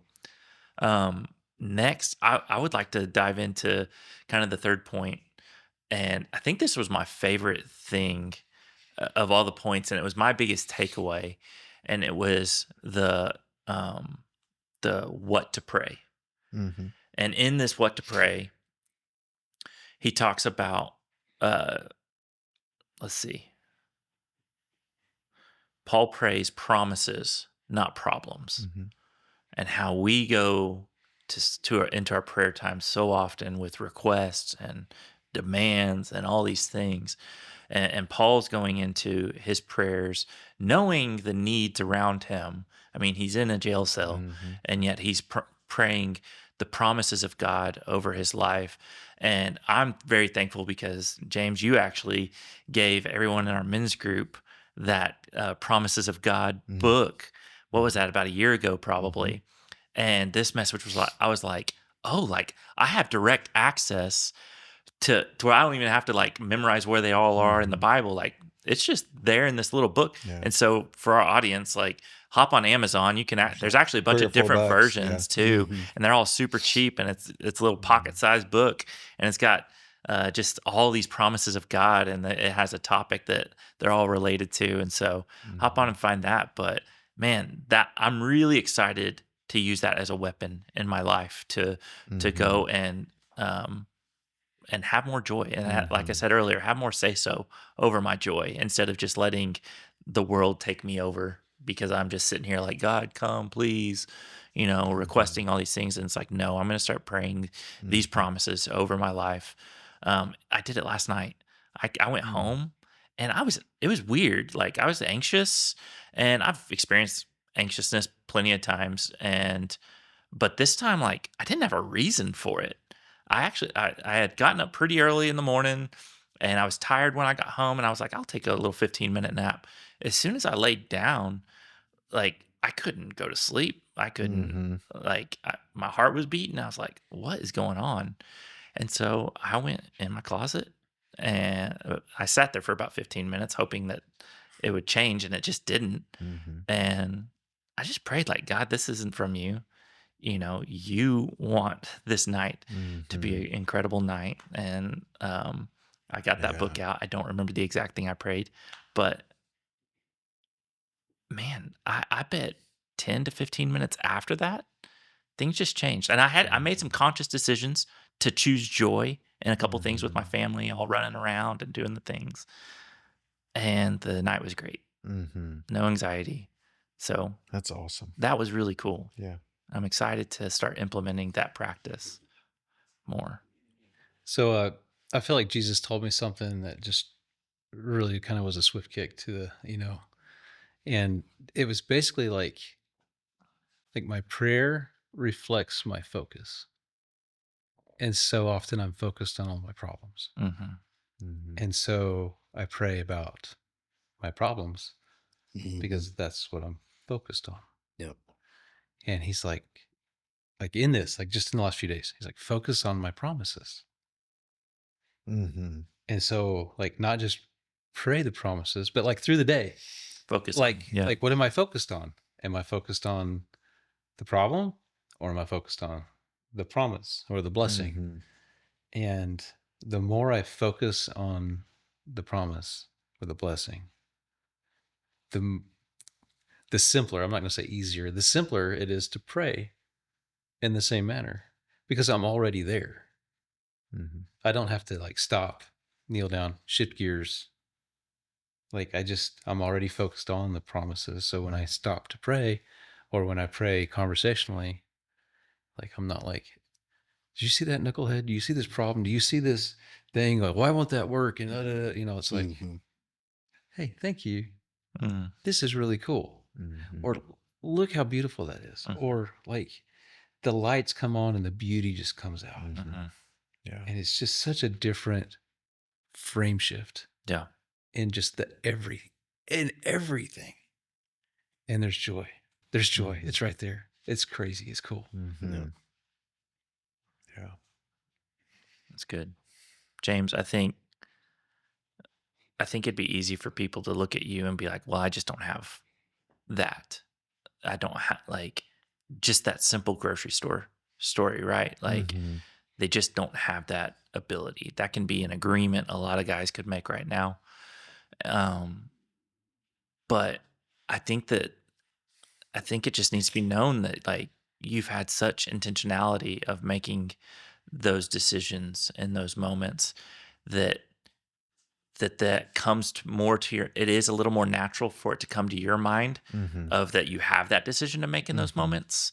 Next, I would like to dive into kind of the third point. And I think this was my favorite thing of all the points, and it was my biggest takeaway. And it was the what to pray. Mm-hmm. And in this what to pray, he talks about, let's see. Paul prays promises, not problems. Mm-hmm. And how we go into our prayer time so often with requests and demands and all these things. And Paul's going into his prayers knowing the needs around him. I mean, he's in a jail cell, Mm-hmm. and yet he's praying the promises of God over his life. And I'm very thankful because, James, you actually gave everyone in our men's group that Promises of God Mm-hmm. book. What was that, about a year ago, probably? Mm-hmm. And this message was like, I was like, oh, like I have direct access to where I don't even have to like memorize where they all are in the Bible. Like it's just there in this little book. Yeah. And so for our audience, like hop on Amazon. You can there's actually a bunch of different $3 or $4, versions too, and they're all super cheap. And it's a little pocket sized book, and it's got just all these promises of God, and it has a topic that they're all related to. And so hop on and find that. But man, that I'm really excited to use that as a weapon in my life to go and have more joy. And like I said earlier, have more say so over my joy instead of just letting the world take me over because I'm just sitting here like, God, come, please, requesting all these things. And it's like, no, I'm going to start praying these promises over my life. I did it last night. I went home and it was weird. Like I was anxious, and I've experienced anxiousness plenty of times. But this time, like I didn't have a reason for it. I had gotten up pretty early in the morning, and I was tired when I got home, and I was like, I'll take a little 15-minute nap. As soon as I laid down, like I couldn't go to sleep. I couldn't, my heart was beating. I was like, what is going on? And so I went in my closet and I sat there for about 15 minutes hoping that it would change, and it just didn't. And I just prayed like, God, this isn't from you. You want this night to be an incredible night. And I got that book out. I don't remember the exact thing I prayed, but man, I bet 10 to 15 minutes after that, things just changed. And I made some conscious decisions to choose joy in a couple things with my family, all running around and doing the things. And the night was great. No anxiety. So that's awesome. That was really cool. Yeah. I'm excited to start implementing that practice more. So I feel like Jesus told me something that just really kind of was a swift kick to the, and it was basically like my prayer reflects my focus. And so often I'm focused on all my problems. And so I pray about my problems because that's what I'm focused on. Yep. And he's like in this, like just in the last few days, he's like, focus on my promises. And so like not just pray the promises, but like through the day, focus like on, what am I focused on? Am I focused on the problem, or am I focused on the promise or the blessing? And the more I focus on the promise or the blessing, the simpler, I'm not going to say easier, the simpler it is to pray in the same manner because I'm already there. I don't have to like stop, kneel down, shift gears. Like I'm already focused on the promises. So when I stop to pray, or when I pray conversationally, like I'm not like, did you see that knucklehead? Do you see this problem? Do you see this thing? Like, why won't that work? And it's like, hey, thank you. This is really cool. Or look how beautiful that is. Or like the lights come on and the beauty just comes out. Yeah. And it's just such a different frame shift. Yeah. In just everything. And there's joy. There's joy. It's right there. It's crazy. It's cool. Yeah. That's good. James, I think it'd be easy for people to look at you and be like, well, I just don't have that. I don't have like just that simple grocery store story, right? Like they just don't have that ability. That can be an agreement a lot of guys could make right now. But I think it just needs to be known that like you've had such intentionality of making those decisions in those moments that comes more to it is a little more natural for it to come to your mind of that you have that decision to make in those moments.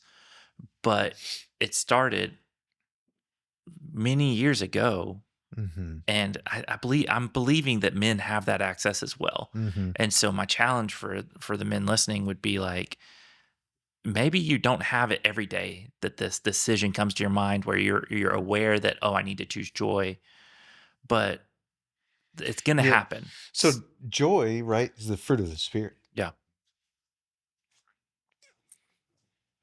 But it started many years ago. And I'm believing that men have that access as well. And so my challenge for the men listening would be like, maybe you don't have it every day that this decision comes to your mind where you're aware that, oh, I need to choose joy, but it's going to happen. So joy, right, is the fruit of the Spirit. Yeah.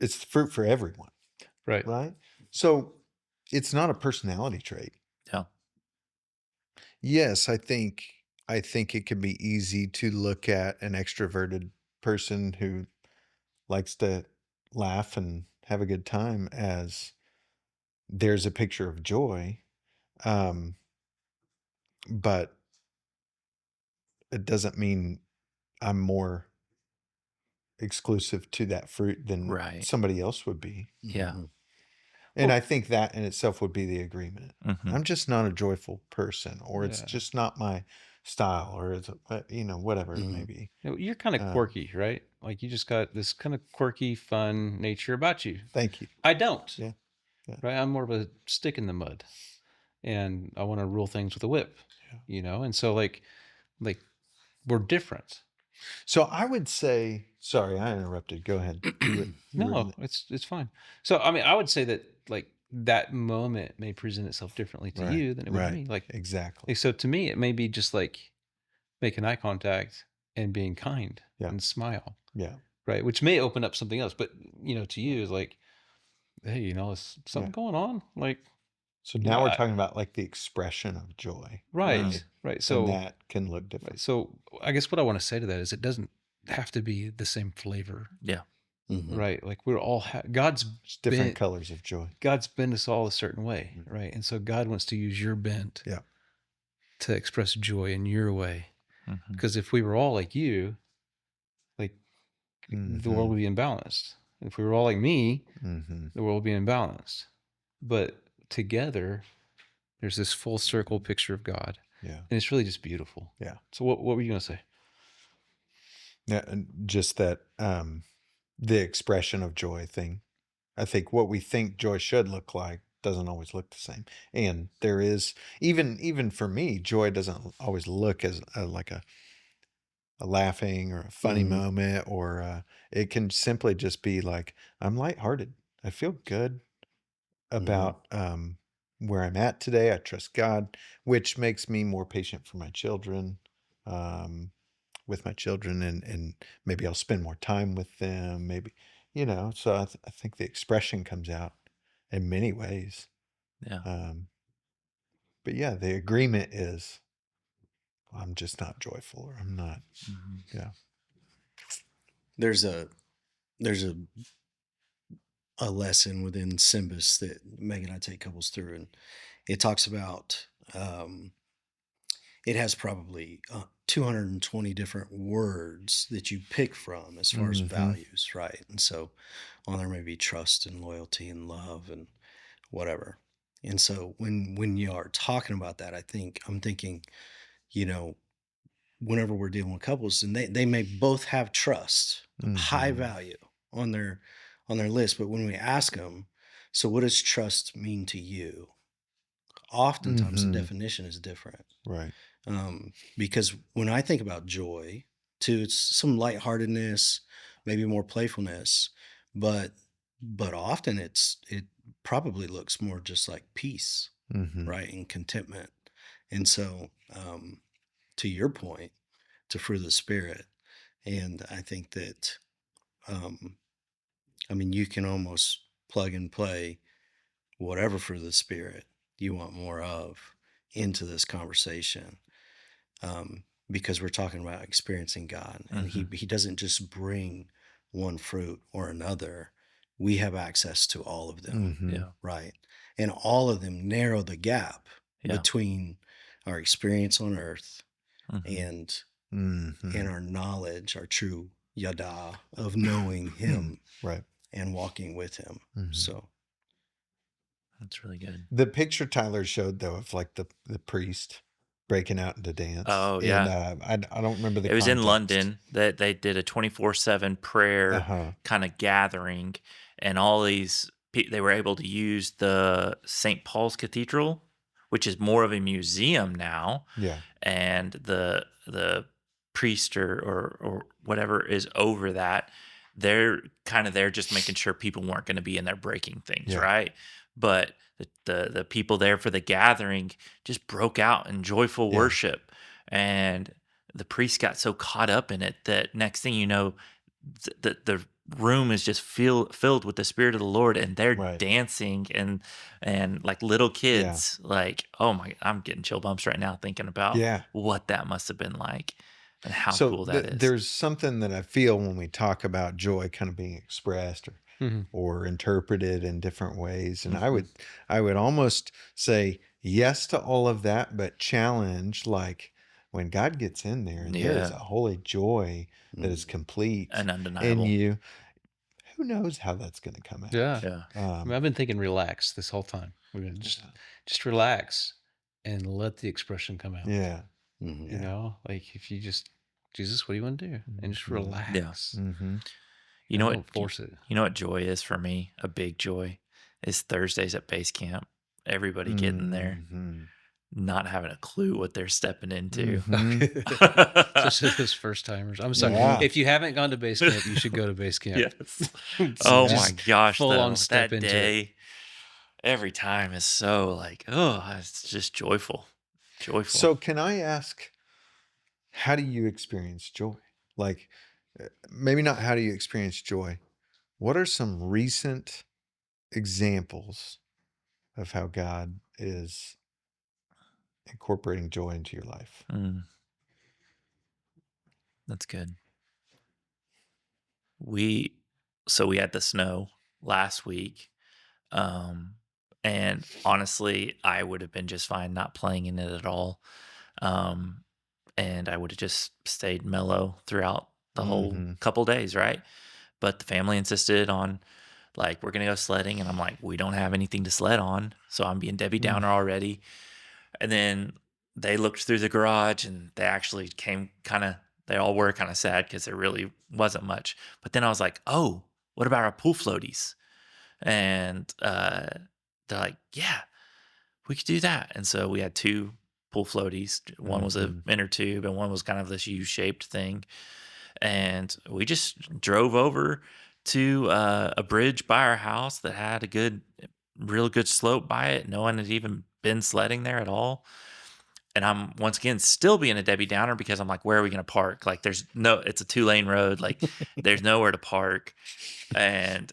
It's the fruit for everyone. Right. Right. So it's not a personality trait. Yeah. Yes, I think it can be easy to look at an extroverted person who likes to laugh and have a good time as there's a picture of joy. But it doesn't mean I'm more exclusive to that fruit than somebody else would be. Yeah. And I think that in itself would be the agreement. I'm just not a joyful person, or it's just not my style, or it's, whatever it may be. You're kind of quirky, right? Like you just got this kind of quirky, fun nature about you. Thank you. I don't. Yeah. Right. I'm more of a stick in the mud, and I want to rule things with a whip. And so like we're different. So I would say, sorry, I interrupted. Go ahead. No, it's fine. So I mean, I would say that like that moment may present itself differently to you than it would me. Like exactly. So to me, it may be just like making eye contact and being kind and smile. Yeah. Right. Which may open up something else, but to you is like, hey, is something going on? Like. So now we're talking about like the expression of joy. Right. So and that can look different. Right. So I guess what I want to say to that is it doesn't have to be the same flavor. Yeah. Right. Like we're all, God's it's different colors of joy. God's bent us all a certain way. Right. And so God wants to use your bent to express joy in your way. Mm-hmm. Because if we were all like you, like the world Mhm. would be imbalanced. If we were all like me, Mhm. the world would be imbalanced. But together, there's this full circle picture of God, Yeah. and it's really just beautiful. Yeah. So what were you gonna say? Yeah, and just that the expression of joy thing. I think what we think joy should look like doesn't always look the same. And there is even for me, joy doesn't always look as like a laughing or a funny Mhm. moment, or it can simply just be like I'm lighthearted. I feel good about where I'm at today. I trust God, which makes me more patient for my children. With my children, and maybe I'll spend more time with them, maybe, so I think the expression comes out in many ways. Yeah. But yeah, the agreement is I'm just not joyful, or I'm not. Mm-hmm. Yeah. There's a there's a lesson within Symbis that Meg and I take couples through, and it talks about it has probably 220 different words that you pick from as far as Mhm. values, right? And so on there may be trust and loyalty and love and whatever. And so when you are talking about that, I'm thinking, you know, whenever we're dealing with couples, and they may both have trust, high Mhm. value on their list, but when we ask them, so what does trust mean to you? Oftentimes the Mhm. definition is different. Right. Because when I think about joy, too, it's some lightheartedness, maybe more playfulness, but often it probably looks more just like peace, Mhm. right, and contentment. And so, to your point, to fruit of the spirit, and I think that, um, I mean, you can almost plug and play whatever fruit of the spirit you want more of into this conversation, because we're talking about experiencing God, and Mm-hmm. he doesn't just bring one fruit or another. We have access to all of them, Mhm. Yeah. right? And all of them narrow the gap Yeah. between our experience on earth Mm-hmm. and Mhm. our knowledge, our true yada of knowing Him Right. and walking with Him. Mhm. So That's really good. The picture Tyler showed, though, of like the priest breaking out into dance, Oh, and yeah. I don't remember the It was in context. London that they did a 24/7 prayer Uh-huh. kind of gathering, and all these they were able to use the St. Paul's Cathedral, which is more of a museum now, Yeah. and the priest or whatever is over that. They're kind of there just making sure people weren't going to be in there breaking things, Yeah. right? But the people there for the gathering just broke out in joyful Yeah. worship, and the priest got so caught up in it that next thing you know, the room is just filled with the spirit of the Lord, and they're Right. dancing and like little Yeah. kids. Like, oh my, I'm getting chill bumps right now thinking about Yeah. what that must have been like and how So cool that is. there's something that I feel when we talk about joy kind of being expressed or interpreted in different ways, and Mhm. I would almost say yes to all of that, but challenge, like, when God gets in there and there is Yeah, a holy joy that is mm, complete and in undeniable. you. Who knows how that's going to come out? Yeah. Yeah, I mean, I've been thinking relax this whole time. We're gonna just relax and let the expression come out. Yeah. mhm. You know, like if you just Jesus, what do you want to do? And just Mhm. relax. Mm-hmm. you know what? Don't force it. You know what joy is for me? A big joy is Thursdays at base camp. Everybody getting there, Mm-hmm. not having a clue what they're stepping into. Mm-hmm. Especially those first timers. I'm sorry. Yeah. If you haven't gone to base camp, you should go to base camp. Yes. It's Oh Yeah. my just gosh, full on though. step That into it. day, every time is so like, oh, it's just joyful. Joyful. So can I ask, how do you experience joy? Like, maybe not how do you experience joy. What are some recent examples of how God is incorporating joy into your life? That's good. We had the snow last week. And honestly, I would have been just fine not playing in it at all. And I would have just stayed mellow throughout the whole Mm-hmm. couple days, right? But the family insisted on, like, we're going to go sledding. And I'm like, we don't have anything to sled on. So I'm being Debbie Downer already. And then they looked through the garage and they actually came they all were kind of sad because there really wasn't much. But then I was like, oh, what about our pool floaties? And they're like, yeah, we could do that. And so we had 2 pool floaties. One was a inner tube and one was kind of this U-shaped thing. And we just drove over to a bridge by our house that had a real good slope by it. No one had even been sledding there at all. And I'm once again still being a Debbie Downer because I'm like, where are we going to park? Like, it's a 2-lane road. Like, there's nowhere to park. And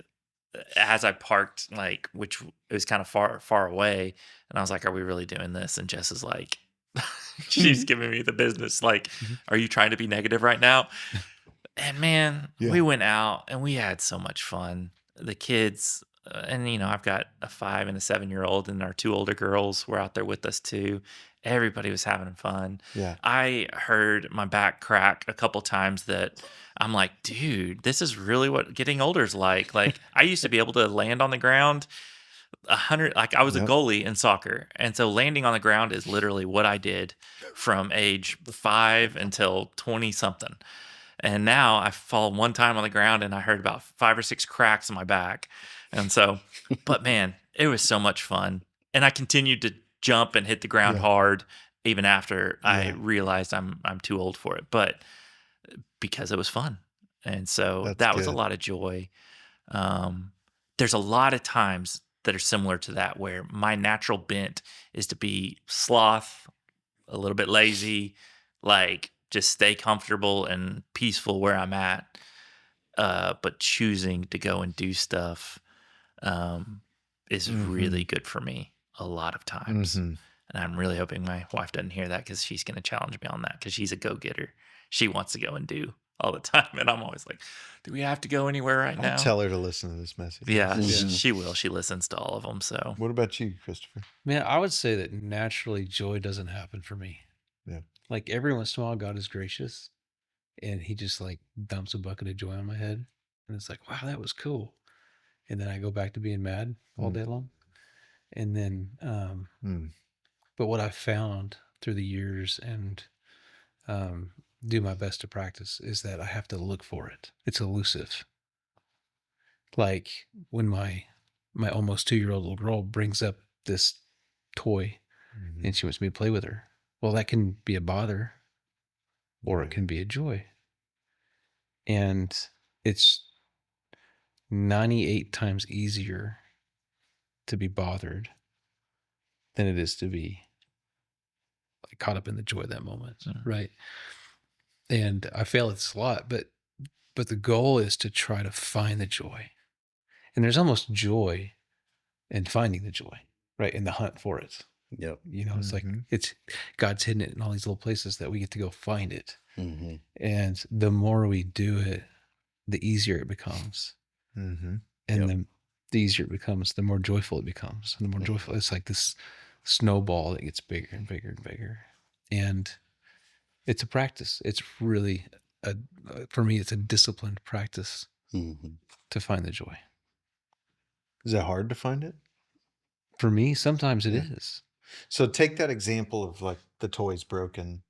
as I parked, like, which it was kind of far away, and I was like, are we really doing this? And Jess is like, she's giving me the business. Like, are you trying to be negative right now? And man, we went out and we had so much fun. The kids, and I've got a 5 and a 7-year-old, and our 2 older girls were out there with us too. Everybody was having fun. Yeah. I heard my back crack a couple times that I'm like, dude, this is really what getting older is like. Like, I used to be able to land on the ground 100, like I was a goalie in soccer. And so landing on the ground is literally what I did from age 5 until 20 something. And now I fall one time on the ground and I heard about 5 or 6 cracks in my back. And so, but man, it was so much fun. And I continued to jump and hit the ground hard even after I realized I'm too old for it, but because it was fun. And so that was a lot of joy. There's a lot of times that are similar to that where my natural bent is to be sloth, a little bit lazy, like just stay comfortable and peaceful where I'm at. But choosing to go and do stuff is really good for me a lot of times. And I'm really hoping my wife doesn't hear that because she's going to challenge me on that because she's a go-getter. She wants to go and do all the time. And I'm always like, do we have to go anywhere right now? I'll tell her to listen to this message. Yeah, she will. She listens to all of them. So what about you, Christopher? Man, I would say that naturally joy doesn't happen for me. Yeah. Like every once in a while, God is gracious and he just like dumps a bucket of joy on my head. And it's like, wow, that was cool. And then I go back to being mad all day long. And then, but what I've found through the years and do my best to practice is that I have to look for it. It's elusive. Like when my almost 2-year-old little girl brings up this toy and she wants me to play with her. Well, that can be a bother or it can be a joy. And it's 98 times easier to be bothered than it is to be like caught up in the joy of that moment, right? And I fail at this a lot, but the goal is to try to find the joy. And there's almost joy in finding the joy, right? In the hunt for it. Yep. It's like it's God's hidden it in all these little places that we get to go find it. And the more we do it, the easier it becomes. And the easier it becomes, the more joyful it becomes. And the more joyful, it's like this snowball that gets bigger and bigger and bigger. And it's a practice. It's really, for me, it's a disciplined practice to find the joy. Is it hard to find it? For me, sometimes it is. So take that example of like the toy's broken.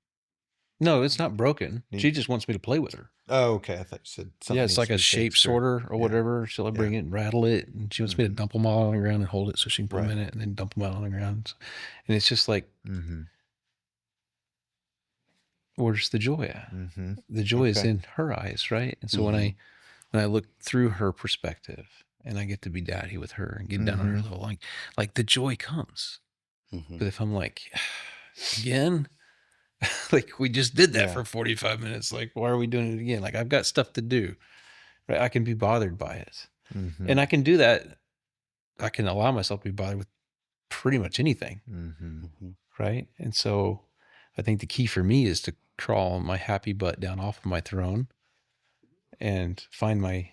No, it's not broken. She just wants me to play with her. Oh, okay. I thought you said something. Yeah, it's like a shape sorter or whatever. She'll bring it and rattle it. And she wants me to dump them all on the ground and hold it so she can put them in it and then dump them out on the ground. And it's just like, where's the joy at? The joy is in her eyes, right? And so when I look through her perspective and I get to be daddy with her and get down on her level, like the joy comes. But if I'm like, again, like we just did that for 45 minutes. Like, why are we doing it again? Like I've got stuff to do, right? I can be bothered by it. And I can do that. I can allow myself to be bothered with pretty much anything. Right. And so I think the key for me is to crawl my happy butt down off of my throne and find my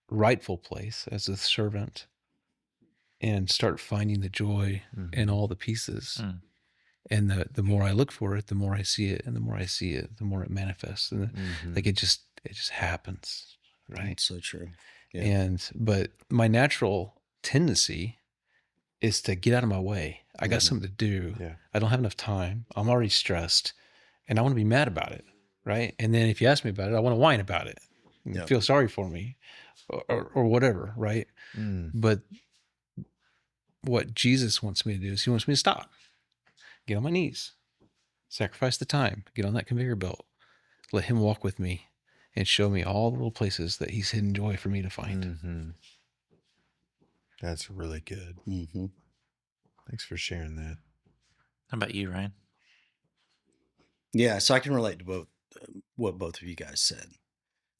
rightful place as a servant and start finding the joy in all the pieces And the more I look for it, the more I see it, and the more I see it, the more it manifests, and like it just happens, right? That's so true. Yeah. But my natural tendency is to get out of my way. I got something to do. Yeah. I don't have enough time. I'm already stressed, and I want to be mad about it, right? And then if you ask me about it, I want to whine about it and feel sorry for me, or whatever, right? But what Jesus wants me to do is he wants me to stop, get on my knees, sacrifice the time, get on that conveyor belt, let him walk with me and show me all the little places that he's hidden joy for me to find. That's really good. Thanks for sharing that. How about you, Ryan? Yeah, so I can relate to both what both of you guys said.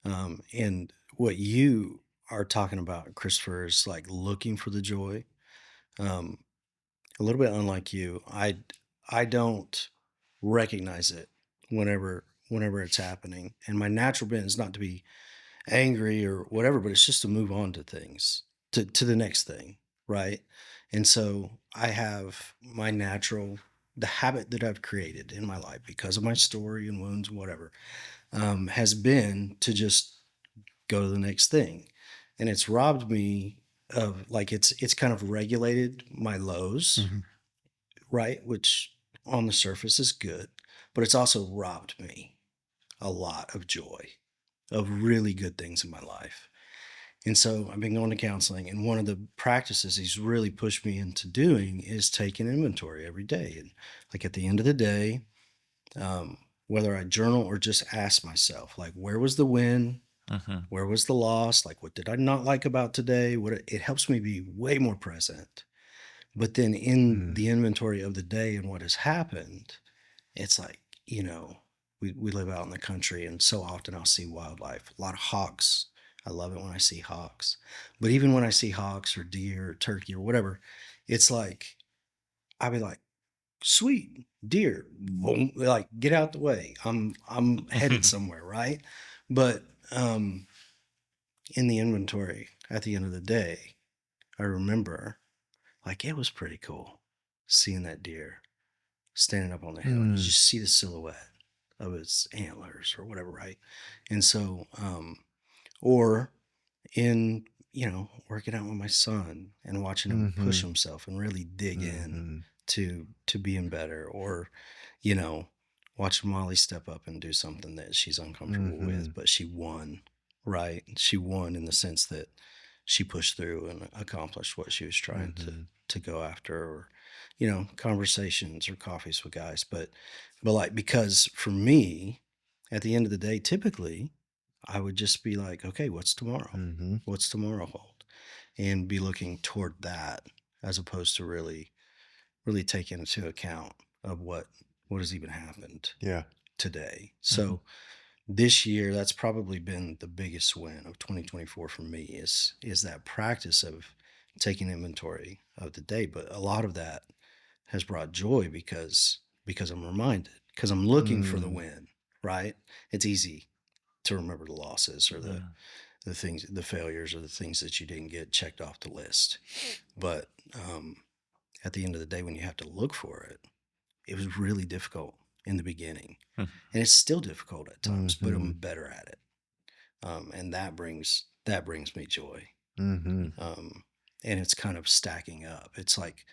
And what you are talking about, Christopher, is like looking for the joy. A little bit unlike you, I don't recognize it whenever it's happening. And my natural bent is not to be angry or whatever, but it's just to move on to things, to the next thing, right? And so I have my natural, the habit that I've created in my life because of my story and wounds and whatever, has been to just go to the next thing. And it's robbed me of, like, it's kind of regulated my lows, right? Which on the surface is good, but it's also robbed me a lot of joy, of really good things in my life. And so I've been going to counseling, and one of the practices he's really pushed me into doing is taking inventory every day. And like at the end of the day, whether I journal or just ask myself, like, where was the win? Where was the loss? Like, what did I not like about today? It helps me be way more present. But then in the inventory of the day and what has happened, it's like, we live out in the country, and so often I'll see wildlife, a lot of hawks. I love it when I see hawks. But even when I see hawks or deer or turkey or whatever, it's like, I'll be like, sweet deer, like, get out the way. I'm headed somewhere, right? But in the inventory at the end of the day, I remember, like, it was pretty cool seeing that deer standing up on the hill. And you just see the silhouette of its antlers or whatever, right? And so, or in, working out with my son and watching him push himself and really dig in to being better, or, watching Molly step up and do something that she's uncomfortable with, but she won, right? She won in the sense that she pushed through and accomplished what she was trying to go after, or, conversations or coffees with guys. But like, because for me, at the end of the day, typically I would just be like, okay, what's tomorrow? What's tomorrow hold? And be looking toward that, as opposed to really, really taking into account of what has even happened today. So this year, that's probably been the biggest win of 2024 for me, is that practice of taking inventory of the day. But a lot of that has brought joy because I'm reminded, because I'm looking for the win, right? It's easy to remember the losses or the things, the failures, or the things that you didn't get checked off the list. But at the end of the day, when you have to look for it, it was really difficult in the beginning. And it's still difficult at times, but I'm better at it. And that brings me joy. And it's kind of stacking up. It's like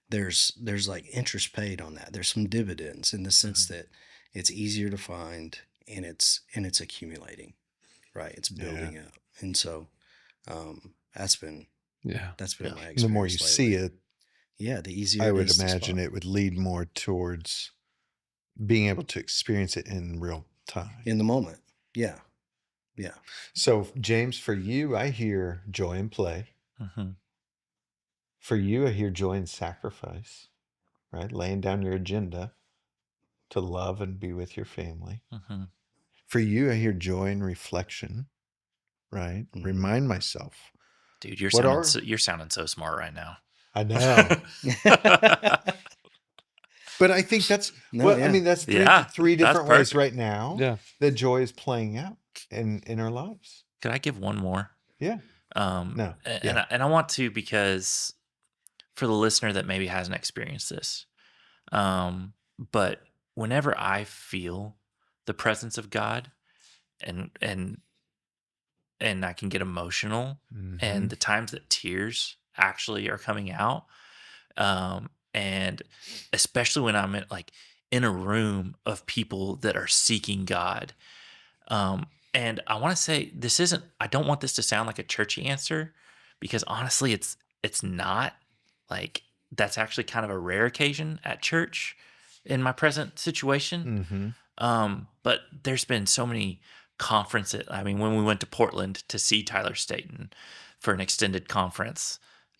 there's like interest paid on that. There's some dividends in the sense that it's easier to find, and it's accumulating, right? It's building up. And so that's been my experience. The more you see it, the easier I would imagine it would lead more towards being able to experience it in real time, in the moment. Yeah. So, James, for you, I hear joy in play. For you, I hear joy in sacrifice, right? Laying down your agenda to love and be with your family. For you, I hear joy in reflection, right? Remind myself. Dude, you're sounding so smart right now. I know. But I think that's I mean, that's three different ways right now that joy is playing out in our lives. Could I give one more? Yeah. No. And I want to, because for the listener that maybe hasn't experienced this, But whenever I feel the presence of God and I can get emotional, Mm-hmm. and the times that tears actually are coming out, and especially when I'm in a room of people that are seeking God. And I want to say this isn't. I don't want this to sound like a churchy answer, because honestly, it's not. Like, that's actually kind of a rare occasion at church in my present situation. Mm-hmm. But there's been so many conferences. I mean, when we went to Portland to see Tyler Staton for an extended conference,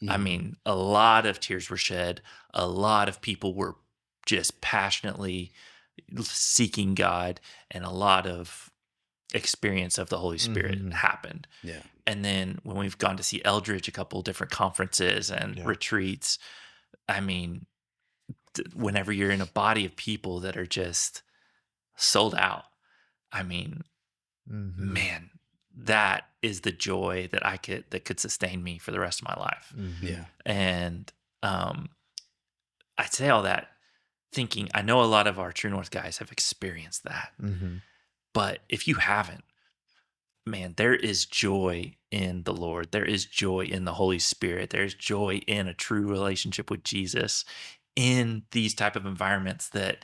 I mean, a lot of tears were shed. A lot of people were just passionately seeking God, and a lot of experience of the Holy Spirit Mm-hmm. happened. Yeah. And then when we've gone to see Eldridge, a couple different conferences and Yeah. retreats, I mean, whenever you're in a body of people that are just sold out, I mean, Mm-hmm. man, that is the joy that could sustain me for the rest of my life. Mm-hmm. Yeah. And I say all that thinking, I know a lot of our True North guys have experienced that. Mm-hmm. But if you haven't, man, there is joy in the Lord. There is joy in the Holy Spirit. There's joy in a true relationship with Jesus in these type of environments that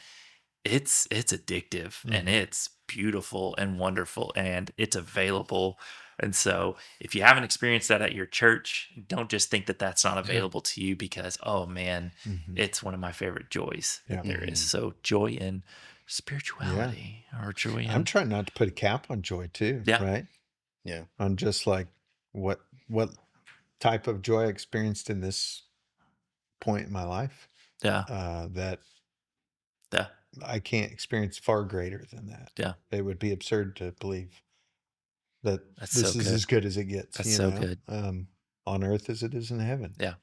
it's addictive, and Mm-hmm. it's beautiful and wonderful, and it's available. And so if you haven't experienced that at your church, don't just think that that's not available to you, because, oh man, Mm-hmm. it's one of my favorite joys Yeah. that there is. So joy in spirituality, or joy in I'm trying not to put a cap on joy too, Yeah. right? Yeah. On just like what type of joy I experienced in this point in my life, yeah, that yeah, I can't experience far greater than that. yeah. It would be absurd to believe that That's this so is good. as good as it gets, That's you so know, good. on earth as it is in heaven. Yeah.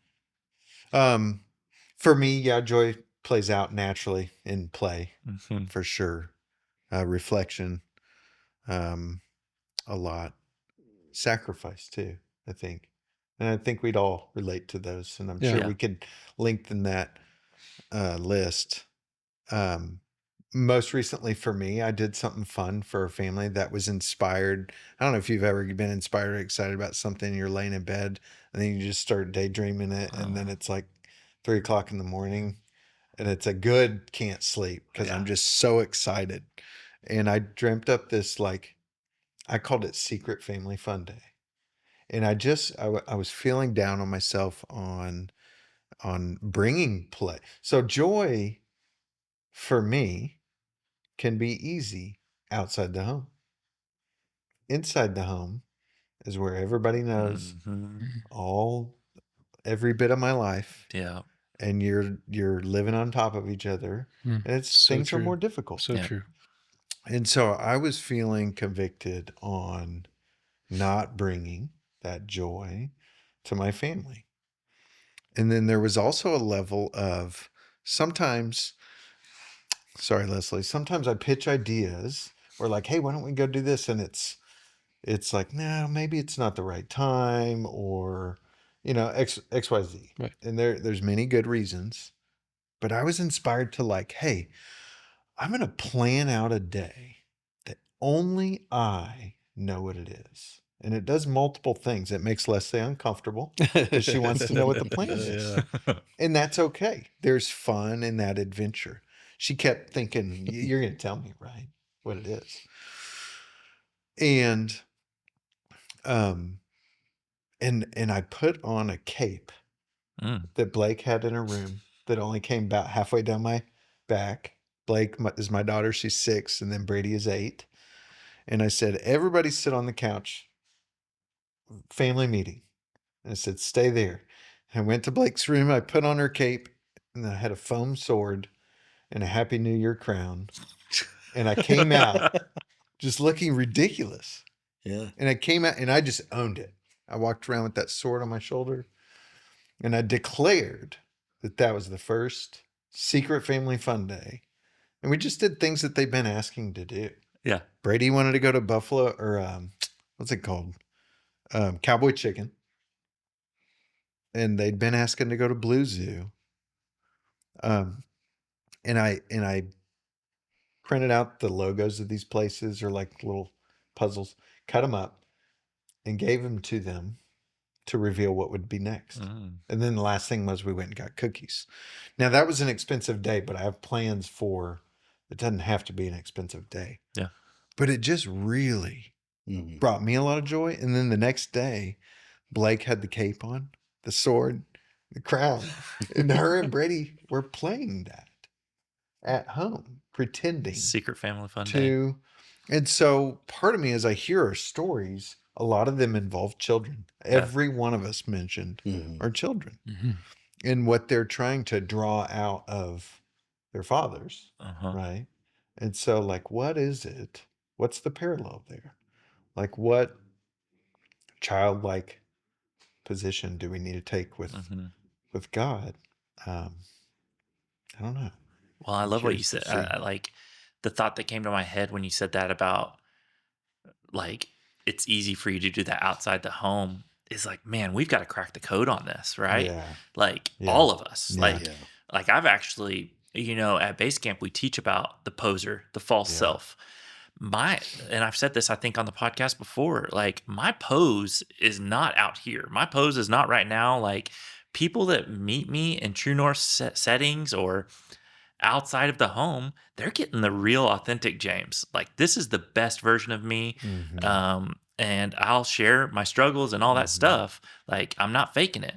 For me, yeah, joy plays out naturally in play, Mhm. for sure. Reflection, a lot. Sacrifice too, I think. And I think we'd all relate to those. And I'm Yeah. sure Yeah. we could lengthen that list. Most recently for me, I did something fun for a family that was inspired. I don't know if you've ever been inspired or excited about something, you're laying in bed and then you just start daydreaming it. And then it's like 3 o'clock in the morning and it's a good can't sleep because I'm Yeah. just so excited. And I dreamt up this, like, I called it Secret Family Fun Day. And I was feeling down on myself on bringing play. So joy for me can be easy outside the home. Inside the home is where everybody knows Mhm. every bit of my life, Yeah. and you're living on top of each other, and So things are true. more difficult. So Yeah. true. And so I was feeling convicted on not bringing that joy to my family. And then there was also a level of sometimes, sorry, Leslie, sometimes I pitch ideas or like, hey, why don't we go do this? And it's like, no, maybe it's not the right time, or, XYZ. Right. And there's many good reasons, but I was inspired to, like, hey, I'm going to plan out a day that only I know what it is. And it does multiple things. It makes Leslie uncomfortable because she wants to know what the plan is. Yeah. And that's okay. There's fun in that adventure. She kept thinking, you're going to tell me, right, what it is. And um and I put on a cape Mm. that Blake had in her room that only came about halfway down my back. Blake is my daughter. She's 6, and then Brady is 8. And I said, everybody sit on the couch, family meeting. And I said, stay there. I went to Blake's room. I put on her cape, and I had a foam sword and a Happy New Year crown. And I came out just looking ridiculous. Yeah. And I came out and I just owned it. I walked around with that sword on my shoulder, and I declared that was the first Secret Family Fun Day. And we just did things that they've been asking to do. Yeah. Brady wanted to go to Buffalo, or what's it called? Cowboy Chicken. And they'd been asking to go to Blue Zoo. And I printed out the logos of these places, or like little puzzles, cut them up, and gave them to them to reveal what would be next. And then the last thing was we went and got cookies. Now that was an expensive day, but I have plans for, it doesn't have to be an expensive day. Yeah. But it just really brought me a lot of joy. And then the next day, Blake had the cape on, the sword, the crown, and her and Brady were playing that at home, pretending Secret family fun day. to. And so part of me, as I hear our stories, a lot of them involve children. Every one of us mentioned are children and what they're trying to draw out of their fathers, right? And so, like, what is it? What's the parallel there? Like, what childlike position do we need to take with God? I don't know. Well, I love what you said. I like the thought that came to my head when you said that about, like, it's easy for you to do that outside the home, is like, man, we've got to crack the code on this, right? Yeah. Like all of us. Like I've actually, at base camp, we teach about the poser, the false self. And I've said this, I think, on the podcast before, like, my pose is not out here. My pose is not right now. Like, people that meet me in True North settings or outside of the home, they're getting the real authentic James. Like, this is the best version of me. And I'll share my struggles and all that stuff. Like, I'm not faking it.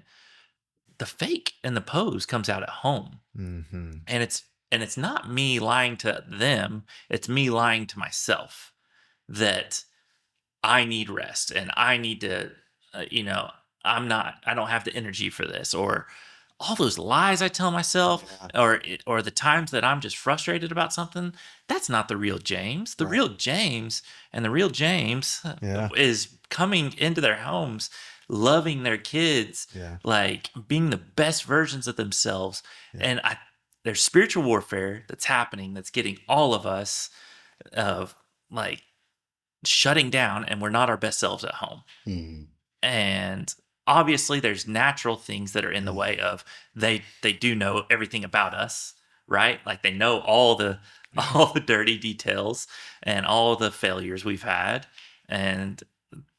The fake and the pose comes out at home. And it's not me lying to them. It's me lying to myself that I need rest and I need to, I don't have the energy for this, or all those lies I tell myself, or the times that I'm just frustrated about something. That's not the real James. The real James, and the real James is coming into their homes, loving their kids, like being the best versions of themselves. And there's spiritual warfare that's happening, that's getting all of us like shutting down, and we're not our best selves at home. And obviously there's natural things that are in the way of, they do know everything about us, right? Like, they know all the dirty details and all the failures we've had. And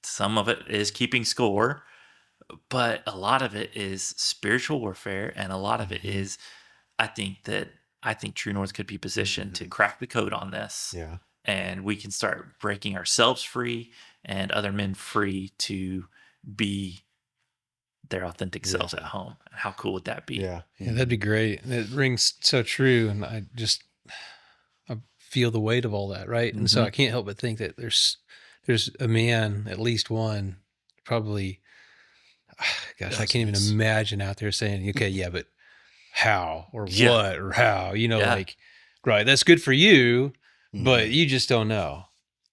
some of it is keeping score, but a lot of it is spiritual warfare. And a lot of it is, I think True North could be positioned to crack the code on this. And we can start breaking ourselves free and other men free to be their authentic selves at home. How cool would that be? Yeah, that'd be great. It rings so true. And I feel the weight of all that. Right. And so I can't help but think that there's a man, at least one, probably, gosh, I can't even imagine out there saying, okay, yeah, but how, or what, or how, like, right. That's good for you, but you just don't know.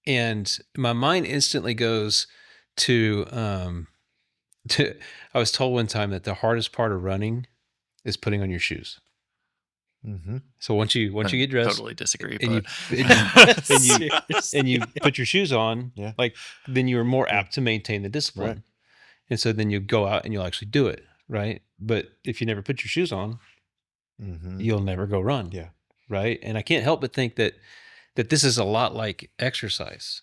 And my mind instantly goes to, I was told one time that the hardest part of running is putting on your shoes. So once you get dressed, totally disagree, and you put your shoes on, like, then you're more apt to maintain the discipline. Right. And so then you go out and you'll actually do it. Right. But if you never put your shoes on, you'll never go run. Yeah. Right. And I can't help but think that this is a lot like exercise.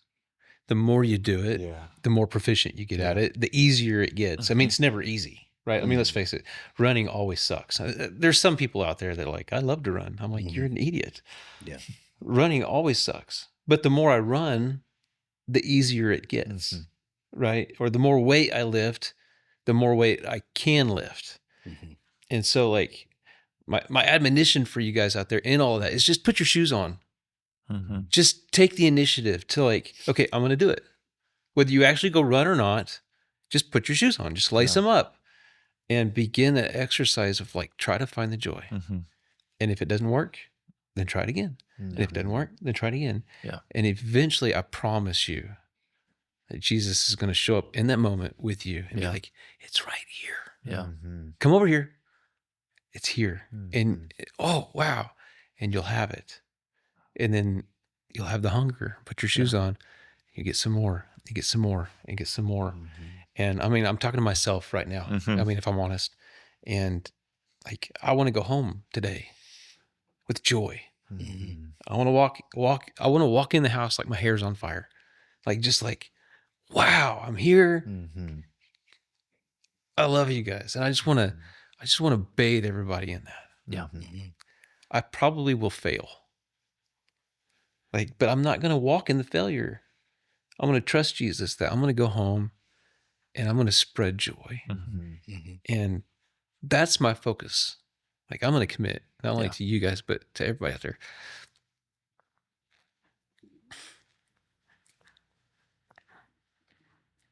The more you do it, the more proficient you get at it, the easier it gets. I mean, it's never easy, right? I mean, let's face it, running always sucks. There's some people out there that are like, I love to run. I'm like, you're an idiot. Yeah. Running always sucks. But the more I run, the easier it gets, right? Or the more weight I lift, the more weight I can lift. And so, like, my admonition for you guys out there in all of that is just put your shoes on. Just take the initiative to, like, okay, I'm going to do it. Whether you actually go run or not, just put your shoes on, just lace them up and begin that exercise of, like, try to find the joy. And if it doesn't work, then try it again. And if it doesn't work, then try it again. And eventually, I promise you that Jesus is going to show up in that moment with you and be like, it's right here. Come over here. It's here. And oh, wow. And you'll have it. And then you'll have the hunger. Put your shoes on. You get some more. You get some more. And get some more. And I mean, I'm talking to myself right now. I mean, if I'm honest. And, like, I want to go home today. with joy. Mm-hmm. I want to I want to walk in the house like my hair's on fire. Like, just like, wow, I'm here. Mm-hmm. I love you guys. And I just want to bathe everybody in that. Yeah. Mm-hmm. I probably will fail. Like, but I'm not going to walk in the failure. I'm going to trust Jesus that I'm going to go home and I'm going to spread joy. Mm-hmm. And that's my focus. Like, I'm going to commit not only Yeah. to you guys, but to everybody out there.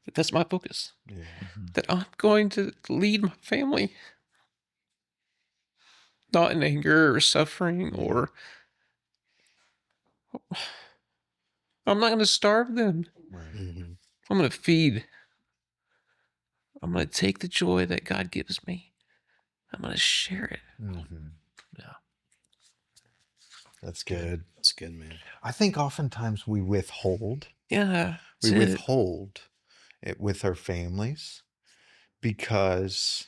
But that's my focus. Yeah. That I'm going to lead my family, not in anger or suffering, or I'm not going to starve them. Right. I'm going to feed. I'm going to take the joy that God gives me. I'm going to share it. Mm-hmm. Yeah. That's good. That's good, man. I think oftentimes we withhold. Yeah. We that's it. withhold it with our families because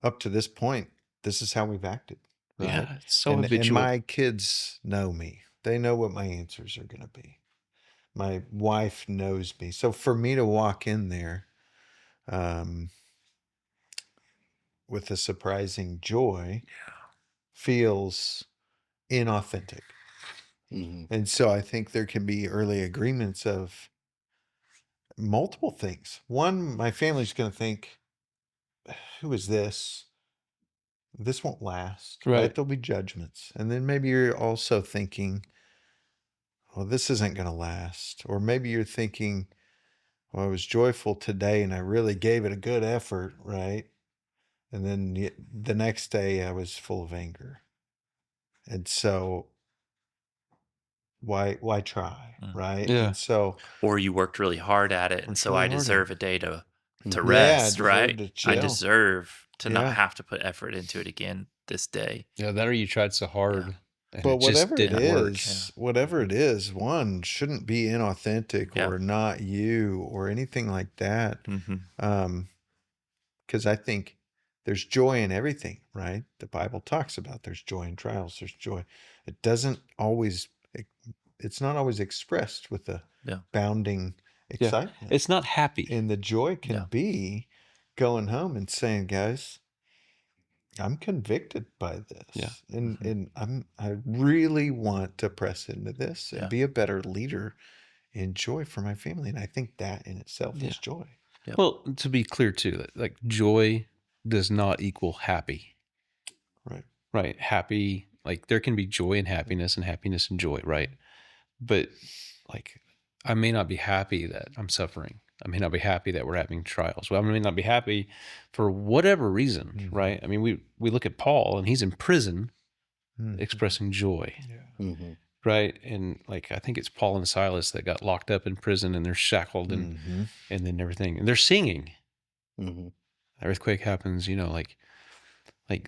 up to this point, this is how we've acted. Right? Yeah, it's so and habitual. my kids know me. They know what my answers are going to be. My wife knows me. So for me to walk in there with a surprising joy feels inauthentic. And so I think there can be early agreements of multiple things. One, my family's going to think, who is this? This won't last, right? There'll be judgments. And then maybe you're also thinking, well, this isn't going to last. Or maybe you're thinking, well, I was joyful today and I really gave it a good effort, right? And then the next day I was full of anger. And so why try, right? Yeah. And so, or you worked really hard at it, and so I deserve a day to rest, right? I deserve to not have to put effort into it again this day. Yeah, that or you tried so hard. And but it just whatever it didn't work. is, whatever it is, one shouldn't be inauthentic or not you or anything like that. Because I think there's joy in everything, right? The Bible talks about there's joy in trials. There's joy. It doesn't always, it's not always expressed with a bounding excitement. Yeah. It's not happy. And the joy can be going home and saying, guys, I'm convicted by this. Yeah. And I really want to press into this and be a better leader in joy for my family. And I think that in itself is joy. Yep. Well, to be clear too, that like joy does not equal happy. Right. Right. Happy, like there can be joy and happiness and joy, right? But like I may not be happy that I'm suffering. I may not be happy that we're having trials. Well, I may not be happy for whatever reason, right? I mean, we look at Paul and he's in prison expressing joy. Yeah. Right. And like, I think it's Paul and Silas that got locked up in prison and they're shackled and then everything, and they're singing. Earthquake happens, you know, like,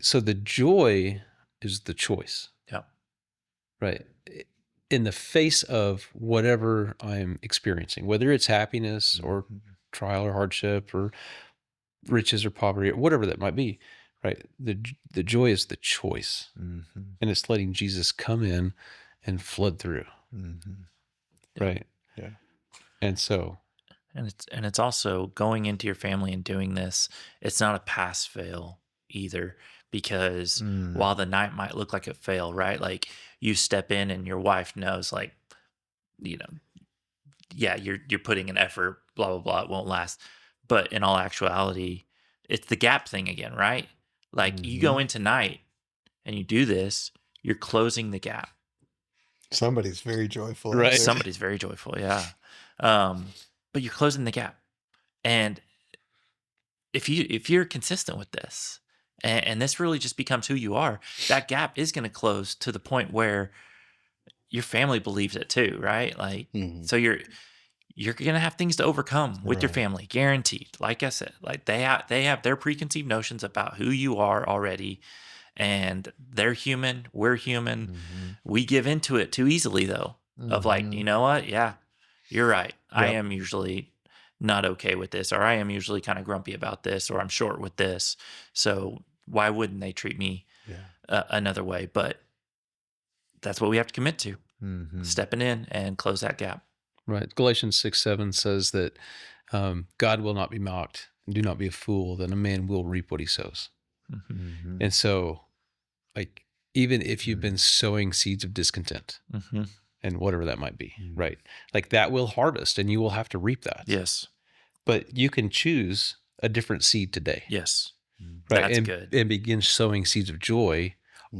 so the joy is the choice. Yeah. Right. In the face of whatever I'm experiencing, whether it's happiness or trial or hardship or riches or poverty or whatever that might be, right? The joy is the choice. And it's letting Jesus come in and flood through. Right. Yeah. And so, and it's also going into your family and doing this. It's not a pass fail either, because while the night might look like a fail, right? Like you step in and your wife knows, like, you know, yeah, you're putting an effort, blah, blah, blah, it won't last. But in all actuality, it's the gap thing again, right? Like you go in tonight and you do this, you're closing the gap. Somebody's very joyful. Right. Somebody's very joyful, yeah. But you're closing the gap. And if you're consistent with this, and this really just becomes who you are, that gap is going to close to the point where your family believes it too, right? Like, so you're going to have things to overcome with your family, guaranteed. Like I said, like they have their preconceived notions about who you are already, and they're human, we're human. We give into it too easily though, of like, you know what? Yeah, you're right. I am usually not okay with this, or I am usually kind of grumpy about this, or I'm short with this. So why wouldn't they treat me another way? But that's what we have to commit to, stepping in and close that gap. Right. Galatians 6:7 says that God will not be mocked, and do not be a fool, then a man will reap what he sows. And so, like, even if you've been sowing seeds of discontent and whatever that might be, right? Like, that will harvest and you will have to reap that. Yes. But you can choose a different seed today. Yes. Right. That's and, good. And begin sowing seeds of joy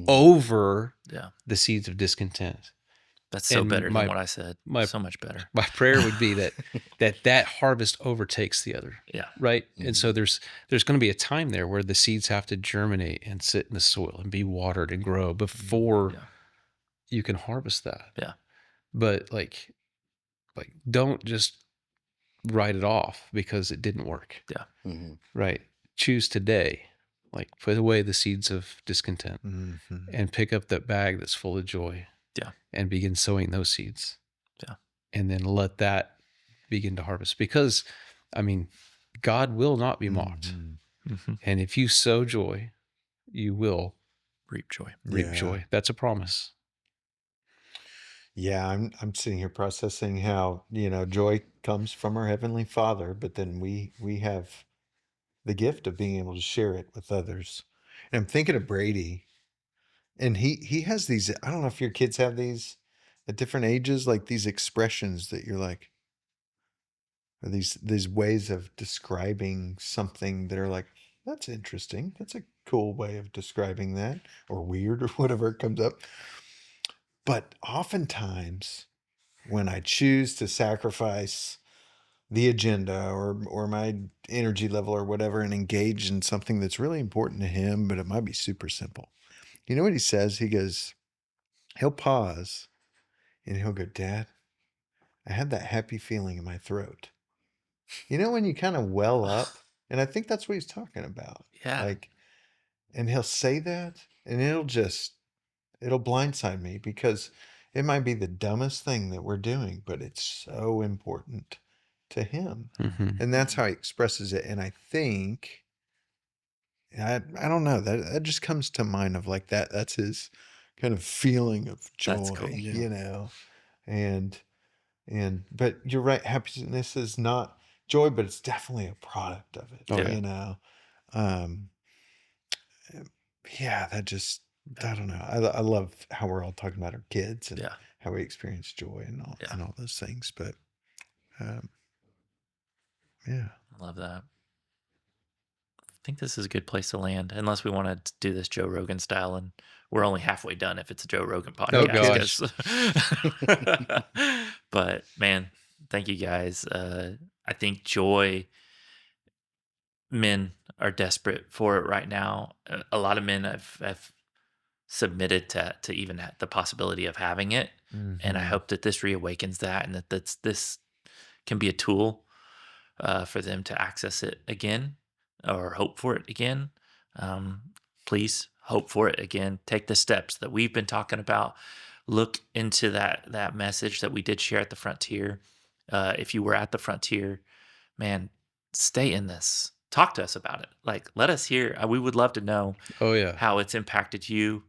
over Yeah. the seeds of discontent. That's so And better than what I said. So much better. My prayer would be that harvest overtakes the other. Yeah. Right. And so there's going to be a time there where the seeds have to germinate and sit in the soil and be watered and grow before you can harvest that. Yeah. But like don't just write it off because it didn't work. Yeah. Right. Choose today. Like, put away the seeds of discontent and pick up that bag that's full of joy. Yeah. And begin sowing those seeds. Yeah. And then let that begin to harvest. Because, I mean, God will not be mocked. And if you sow joy, you will reap joy. Reap joy. That's a promise. Yeah, I'm sitting here processing how, joy comes from our Heavenly Father, but then we have the gift of being able to share it with others. And I'm thinking of Brady, and he has these, I don't know if your kids have these at different ages, like these expressions that you're like, or these ways of describing something that are like, that's interesting. That's a cool way of describing that, or weird, or whatever comes up. But oftentimes when I choose to sacrifice the agenda or my energy level or whatever and engage in something that's really important to him, but it might be super simple. You know what he says? He'll pause and he'll go, Dad, I had that happy feeling in my throat. You know, when you kind of well up, and I think that's what he's talking about. Yeah. And he'll say that and it'll blindside me because it might be the dumbest thing that we're doing, but it's so important to him. And that's how he expresses it. And I think, I don't know, that just comes to mind of like that's his kind of feeling of joy. That's cool. But you're right, happiness is not joy, but it's definitely a product of it. That just, I don't know. I love how we're all talking about our kids and how we experience joy and all those things. But I love that. I think this is a good place to land, unless we want to do this Joe Rogan style, and we're only halfway done if it's a Joe Rogan podcast. Oh, gosh. But man, thank you guys. I think joy, men are desperate for it right now. A lot of men have submitted to even the possibility of having it. And I hope that this reawakens that, and that this can be a tool for them to access it again or hope for it again. Please hope for it again. Take the steps that we've been talking about. Look into that message that we did share at the Frontier. If you were at the Frontier, man, stay in this. Talk to us about it. Like, let us hear. We would love to know how it's impacted you.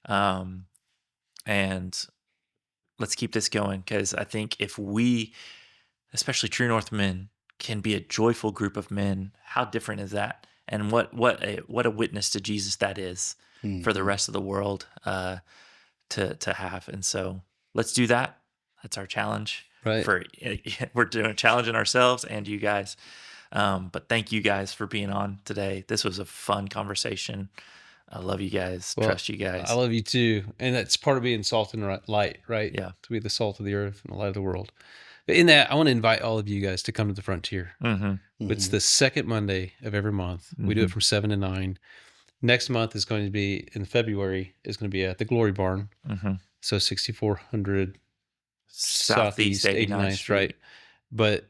And let's keep this going, because I think if we, especially True North men, can be a joyful group of men, how different is that? And what a witness to Jesus that is for the rest of the world to have. And so let's do that. That's our challenge. Right. We're doing a challenge in ourselves and you guys. But thank you guys for being on today. This was a fun conversation. I love you guys. Trust you guys. I love you too. And that's part of being salt and light, right? Yeah. To be the salt of the earth and the light of the world. But in that, I want to invite all of you guys to come to the Frontier. It's the second Monday of every month. We do it from 7 to 9. Next month is going to be, in February, is going to be at the Glory Barn. So 6400 Southeast 89th Street. Right? But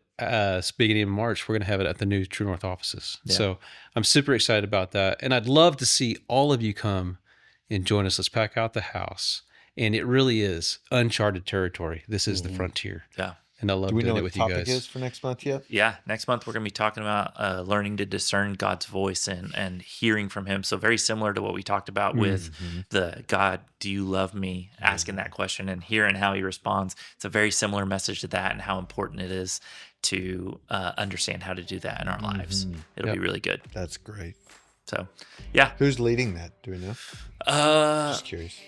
beginning of March, we're going to have it at the new True North offices. Yeah. So I'm super excited about that. And I'd love to see all of you come and join us. Let's pack out the house. And it really is uncharted territory. This is the Frontier. Yeah. And I love Do we know doing it what with the you topic guys. is for next month yet? Yeah, next month we're going to be talking about learning to discern God's voice and hearing from Him. So very similar to what we talked about with the God, do you love me? Asking that question and hearing how He responds. It's a very similar message to that and how important it is to understand how to do that in our lives. It'll be really good. That's great. So, yeah. Who's leading that? Do we know? Just curious.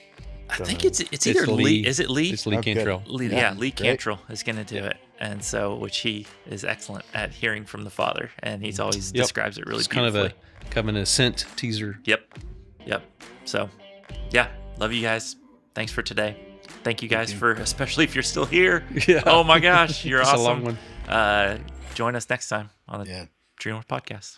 I think it's either Lee. Is it Lee? It's Lee Cantrell. Lee Great. Cantrell is going to do it, and so which he is excellent at hearing from the Father, and he's always describes it really It's beautifully. kind of an ascent teaser. Yep. So, yeah, love you guys. Thanks for today. Thank you guys for, especially if you're still here. Yeah. Oh my gosh, you're It's awesome. a long one. Join us next time on the Dream Podcast.